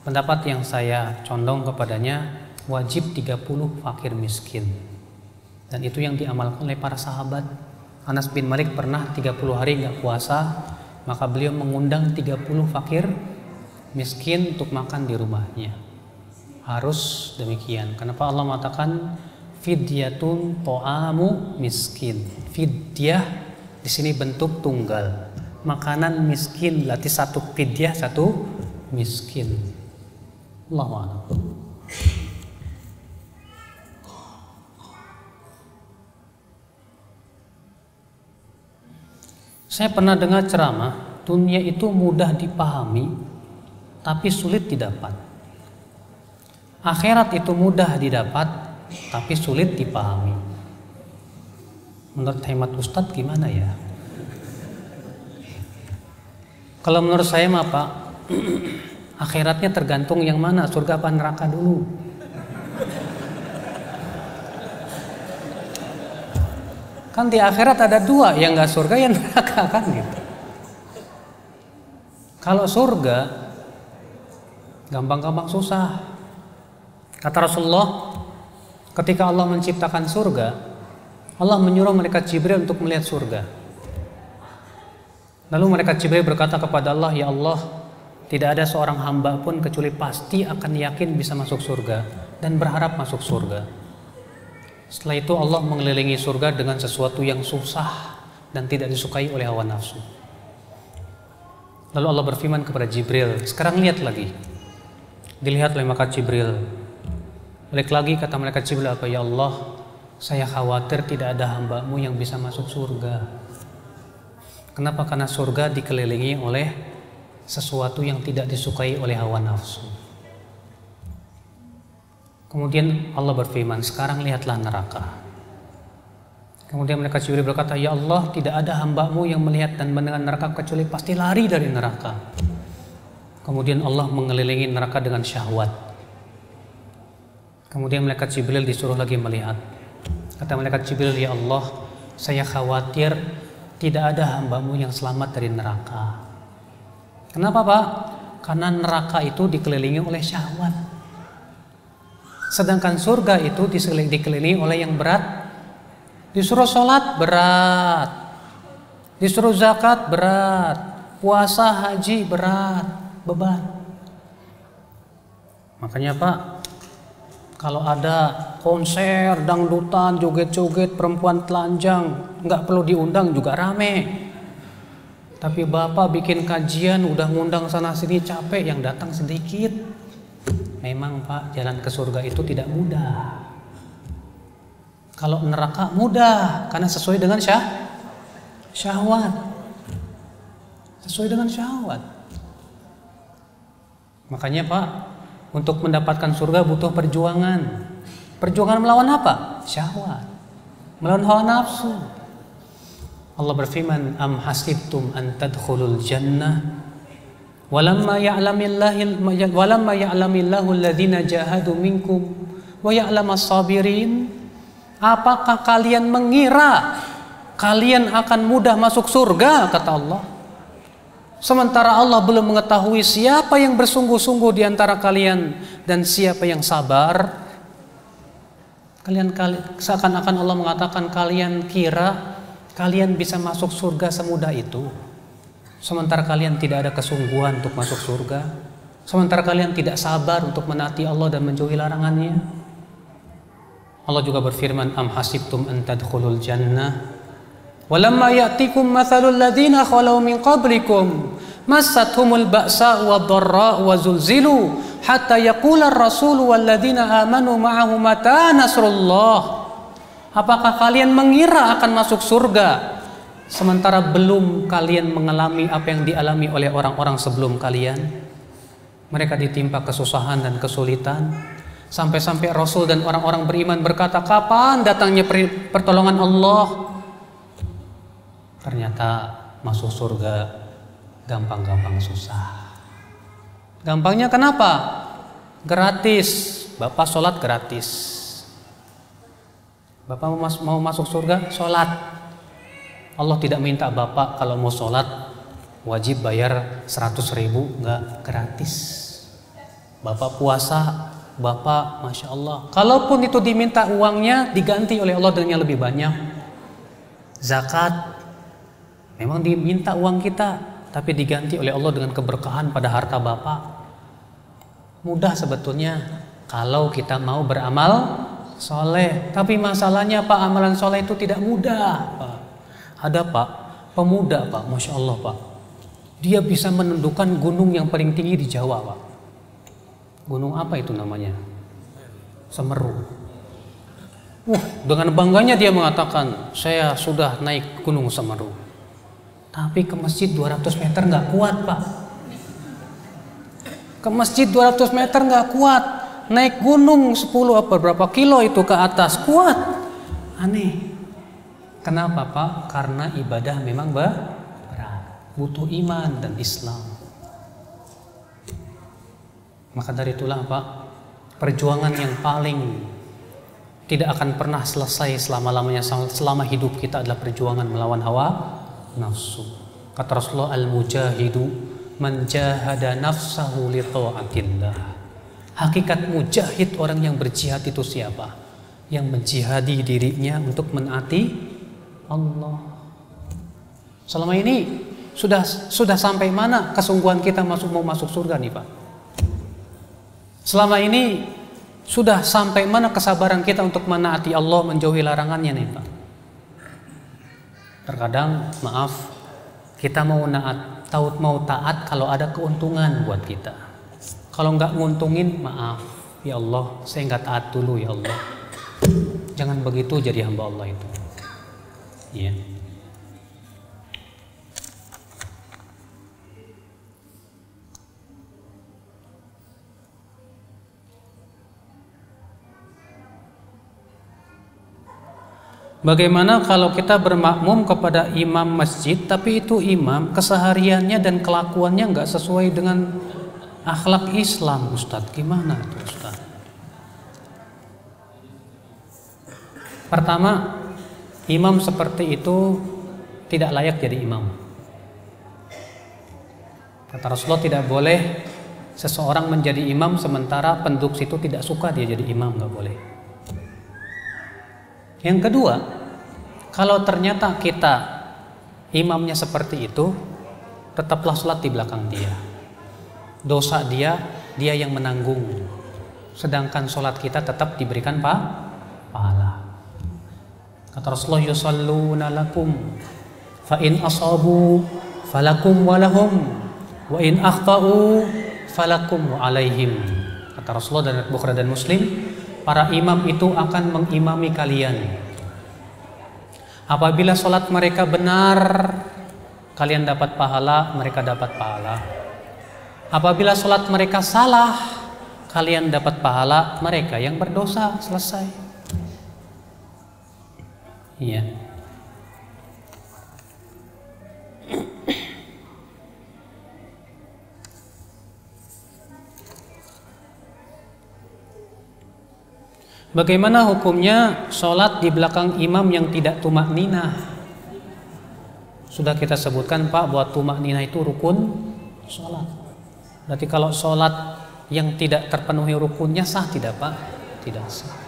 Pendapat yang saya condong kepadanya, wajib 30 fakir miskin. Dan itu yang diamalkan oleh para sahabat. Anas bin Malik pernah 30 hari nggak puasa, maka beliau mengundang 30 fakir miskin untuk makan di rumahnya. Harus demikian. Kenapa Allah mengatakan fidyatun ta'amu miskin? Fidyah di sini bentuk tunggal. Makanan miskin, berarti 1 fidyah 1 miskin. Allahu a'lam. Saya pernah dengar ceramah, dunia itu mudah dipahami tapi sulit didapat. Akhirat itu mudah didapat tapi sulit dipahami. Menurut hemat Ustadz gimana ya? Kalau menurut saya mah Pak, akhiratnya tergantung yang mana, surga apa neraka dulu. Kan di akhirat ada 2, yang nggak surga yang neraka kan gitu. Kalau surga gampang-gampang susah. Kata Rasulullah, ketika Allah menciptakan surga, Allah menyuruh malaikat Jibril untuk melihat surga. Lalu malaikat Jibril berkata kepada Allah, "Ya Allah, tidak ada seorang hamba pun kecuali pasti akan yakin bisa masuk surga dan berharap masuk surga." Setelah itu Allah mengelilingi surga dengan sesuatu yang susah dan tidak disukai oleh hawa nafsu. Lalu Allah berfirman kepada Jibril, "Sekarang lihat lagi." Dilihat oleh malaikat Jibril. Balik lagi kata malaikat Jibril, "Apa ya Allah, saya khawatir tidak ada hamba-Mu yang bisa masuk surga." Kenapa? Karena surga dikelilingi oleh sesuatu yang tidak disukai oleh hawa nafsu. Kemudian Allah berfirman, "Sekarang lihatlah neraka." Kemudian malaikat Jibril berkata, "Ya Allah, tidak ada hamba-Mu yang melihat dan mendengar neraka kecuali pasti lari dari neraka." Kemudian Allah mengelilingi neraka dengan syahwat. Kemudian malaikat Jibril disuruh lagi melihat. Kata malaikat Jibril, "Ya Allah, saya khawatir tidak ada hamba-Mu yang selamat dari neraka." Kenapa Pak? Karena neraka itu dikelilingi oleh syahwat. Sedangkan surga itu dikelilingi oleh yang berat. Disuruh sholat berat, disuruh zakat berat, puasa haji berat, beban. Makanya Pak, kalau ada konser, dangdutan, joget-joget, perempuan telanjang, nggak perlu diundang juga rame. Tapi Bapak bikin kajian, udah ngundang sana sini capek, yang datang sedikit. Memang Pak, jalan ke surga itu tidak mudah. Kalau neraka mudah, karena sesuai dengan syahwat. Sesuai dengan syahwat. Makanya Pak, untuk mendapatkan surga butuh perjuangan. Perjuangan melawan apa? Syahwat. Melawan hawa nafsu. Allah berfirman, "Am hasibtum an tadkhulul jannah walamma ya'lamillahu alladhina jahadu minkum wa ya'lamas sabirin." Apakah kalian mengira kalian akan mudah masuk surga, kata Allah, sementara Allah belum mengetahui siapa yang bersungguh-sungguh di antara kalian dan siapa yang sabar? Seakan-akan Allah mengatakan, kalian kira kalian bisa masuk surga semudah itu, sementara kalian tidak ada kesungguhan untuk masuk surga, sementara kalian tidak sabar untuk menaati Allah dan menjauhi larangannya. Allah juga berfirman, "Am hasibtum an tadkhulul jannah walamma ya'tikum mathalul ladzina khalau min qablikum massathumul ba'sa wad-dharra wa zulzilu hatta yaqula ar-rasul wal ladzina amanu ma'ahu mata nasrullah." Apakah kalian mengira akan masuk surga sementara belum kalian mengalami apa yang dialami oleh orang-orang sebelum kalian? Mereka ditimpa kesusahan dan kesulitan, sampai-sampai Rasul dan orang-orang beriman berkata, "Kapan datangnya pertolongan Allah?" Ternyata masuk surga gampang-gampang susah. Gampangnya kenapa? Gratis. Bapak sholat gratis. Bapak mau masuk surga, sholat. Allah tidak minta Bapak kalau mau sholat wajib bayar 100.000, enggak, gratis. Bapak puasa, Bapak Masya Allah, kalaupun itu diminta uangnya diganti oleh Allah dengan yang lebih banyak. Zakat memang diminta uang kita, tapi diganti oleh Allah dengan keberkahan pada harta Bapak. Mudah sebetulnya kalau kita mau beramal soleh. Tapi masalahnya Pak, amalan soleh itu tidak mudah Pak. Ada Pak, pemuda Pak, Masya Allah Pak, dia bisa menundukkan gunung yang paling tinggi di Jawa Pak. Gunung apa itu namanya? Semeru. Dengan bangganya dia mengatakan, "Saya sudah naik gunung Semeru." Tapi ke masjid 200 meter nggak kuat Pak. Ke masjid 200 meter nggak kuat. Naik gunung 10 berapa kilo itu ke atas kuat. Aneh. Kenapa Pak? Karena ibadah memang berat, butuh iman dan Islam. Maka dari itulah Pak, perjuangan yang paling tidak akan pernah selesai selama-lamanya, selama hidup kita adalah perjuangan melawan hawa nafsu. Kata Rasulullah, "Al-mujahidu man jahada nafsahu li ta'atillah." Hakikat mujahid, orang yang berjihad itu siapa? Yang menjihadi dirinya untuk menaati Allah. Selama ini sudah sampai mana kesungguhan kita mau masuk surga nih Pak? Selama ini sudah sampai mana kesabaran kita untuk menaati Allah, menjauhi larangannya nih Pak? Terkadang maaf, kita mau taat kalau ada keuntungan buat kita. Kalau nggak nguntungin, maaf ya Allah, saya nggak taat dulu ya Allah. Jangan begitu jadi hamba Allah itu. Ya. Bagaimana kalau kita bermakmum kepada imam masjid, tapi itu imam kesehariannya dan kelakuannya nggak sesuai dengan akhlak Islam, Ustadz? Gimana itu Ustadz? Pertama, imam seperti itu tidak layak jadi imam. Kata Rasulullah, tidak boleh seseorang menjadi imam sementara penduduk situ tidak suka dia jadi imam, nggak boleh. Yang kedua, kalau ternyata kita imamnya seperti itu, tetaplah sholat di belakang dia. Dosa dia yang menanggung. Sedangkan sholat kita tetap diberikan pahala. Kata Rasulullah, yusalluna lakum fa in asabu falakum walahum wa in akhta'u falakum wa alaihim. Kata Rasulullah dan Bukhari dan Muslim, para imam itu akan mengimami kalian. Apabila sholat mereka benar, kalian dapat pahala, mereka dapat pahala. Apabila sholat mereka salah, kalian dapat pahala, mereka yang berdosa. Selesai. Iya. Bagaimana hukumnya sholat di belakang imam yang tidak tumak ninah? Sudah kita sebutkan Pak, bahwa tumak ninah itu rukun sholat. Berarti kalau sholat yang tidak terpenuhi rukunnya sah tidak Pak? Tidak sah.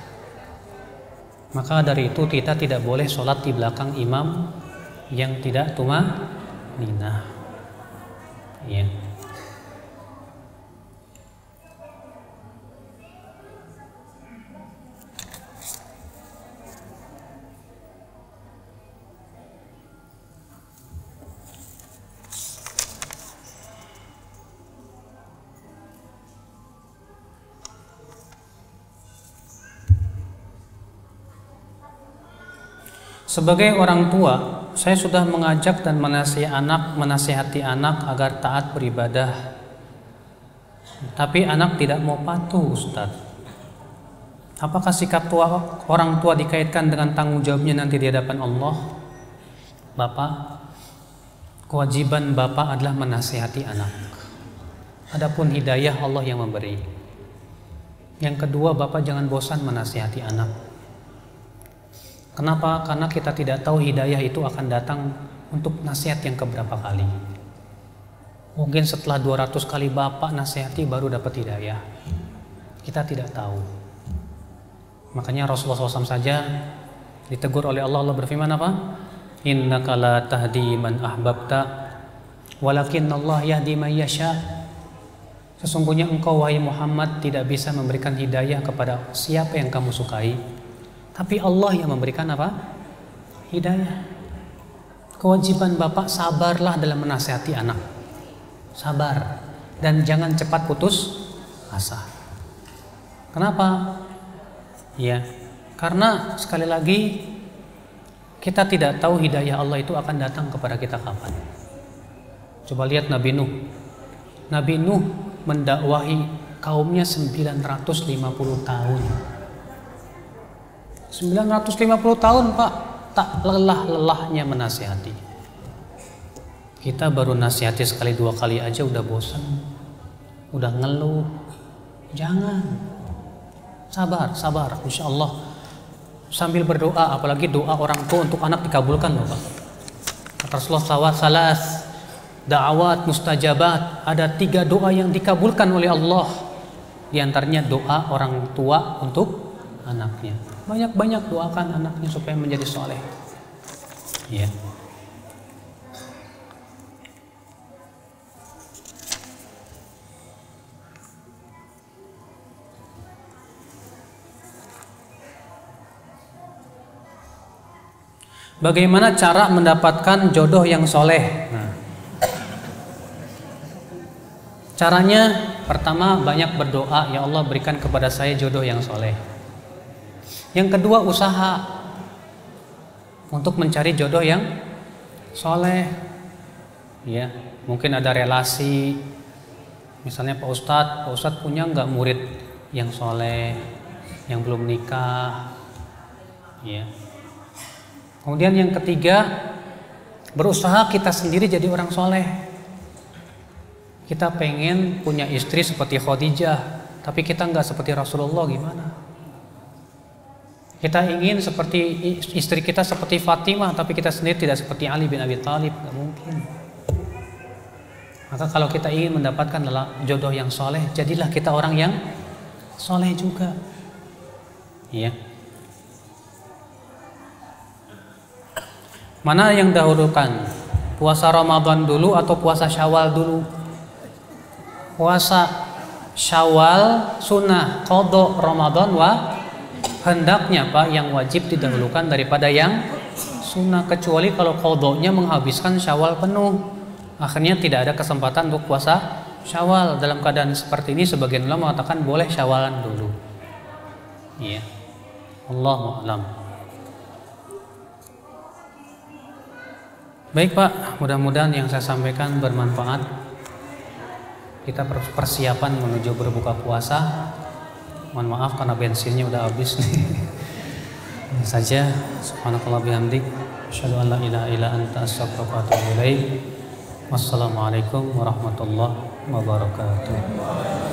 Maka dari itu kita tidak boleh sholat di belakang imam yang tidak tumak ninah. Ya. Sebagai orang tua, saya sudah mengajak dan menasihati anak agar taat beribadah. Tapi anak tidak mau patuh, Ustaz. Apakah sikap orang tua dikaitkan dengan tanggung jawabnya nanti di hadapan Allah? Bapak, kewajiban Bapak adalah menasihati anak. Adapun hidayah Allah yang memberi. Yang kedua, Bapak jangan bosan menasihati anak. Kenapa? Karena kita tidak tahu hidayah itu akan datang untuk nasihat yang keberapa kali. Mungkin setelah 200 kali Bapak nasihati baru dapat hidayah. Kita tidak tahu. Makanya Rasulullah SAW saja ditegur oleh Allah. Allah berfirman apa? Innaka la tahdi man ahbabta walakin Allah yahdi man yasha. Sesungguhnya engkau wahai Muhammad tidak bisa memberikan hidayah kepada siapa yang kamu sukai. Tapi Allah yang memberikan apa? Hidayah. Kewajiban Bapak sabarlah dalam menasihati anak. Sabar. Dan jangan cepat putus asa. Kenapa? Ya, karena sekali lagi kita tidak tahu hidayah Allah itu akan datang kepada kita kapan. Coba lihat Nabi Nuh. Nabi Nuh mendakwahi kaumnya 950 tahun. 950 tahun Pak, tak lelah-lelahnya menasihati. Kita baru nasihati sekali dua kali aja udah bosan, udah ngeluh. Jangan. Sabar, insya Allah. Sambil berdoa, apalagi doa orang tua untuk anak dikabulkan loh Pak. Kata Rasulullah SAW, da'awat mustajabat, ada 3 doa yang dikabulkan oleh Allah. Di antaranya doa orang tua untuk anaknya. Banyak-banyak doakan anaknya supaya menjadi soleh. Ya. Bagaimana cara mendapatkan jodoh yang soleh? Nah, caranya pertama banyak berdoa, ya Allah berikan kepada saya jodoh yang soleh. Yang kedua usaha untuk mencari jodoh yang soleh. Ya, mungkin ada relasi, misalnya Pak Ustadz punya nggak murid yang soleh, yang belum nikah. Ya. Kemudian yang ketiga, berusaha kita sendiri jadi orang soleh. Kita pengen punya istri seperti Khadijah, tapi kita nggak seperti Rasulullah, gimana? Kita ingin seperti istri kita seperti Fatimah, tapi kita sendiri tidak seperti Ali bin Abi Thalib, nggak mungkin. Maka kalau kita ingin mendapatkan jodoh yang soleh, jadilah kita orang yang soleh juga. Ya. Mana yang dahulukan? Puasa Ramadan dulu atau puasa Syawal dulu? Puasa Syawal sunnah, qadha Ramadan hendaknya Pak yang wajib didahulukan daripada yang sunnah, kecuali kalau qadhanya menghabiskan Syawal penuh. Akhirnya tidak ada kesempatan untuk puasa Syawal. Dalam keadaan seperti ini sebagian ulama mengatakan boleh Syawalan dulu. Iya. Allahu a'lam. Baik Pak, mudah-mudahan yang saya sampaikan bermanfaat. Kita persiapan menuju berbuka puasa. Mohon maaf karena bensinnya udah habis nih. Ini saja. Subhanakallah bihamdik. Asyhadu an la ilaha illa anta astaghfiruka wa atubu ilaik. Wassalamualaikum warahmatullahi wabarakatuh.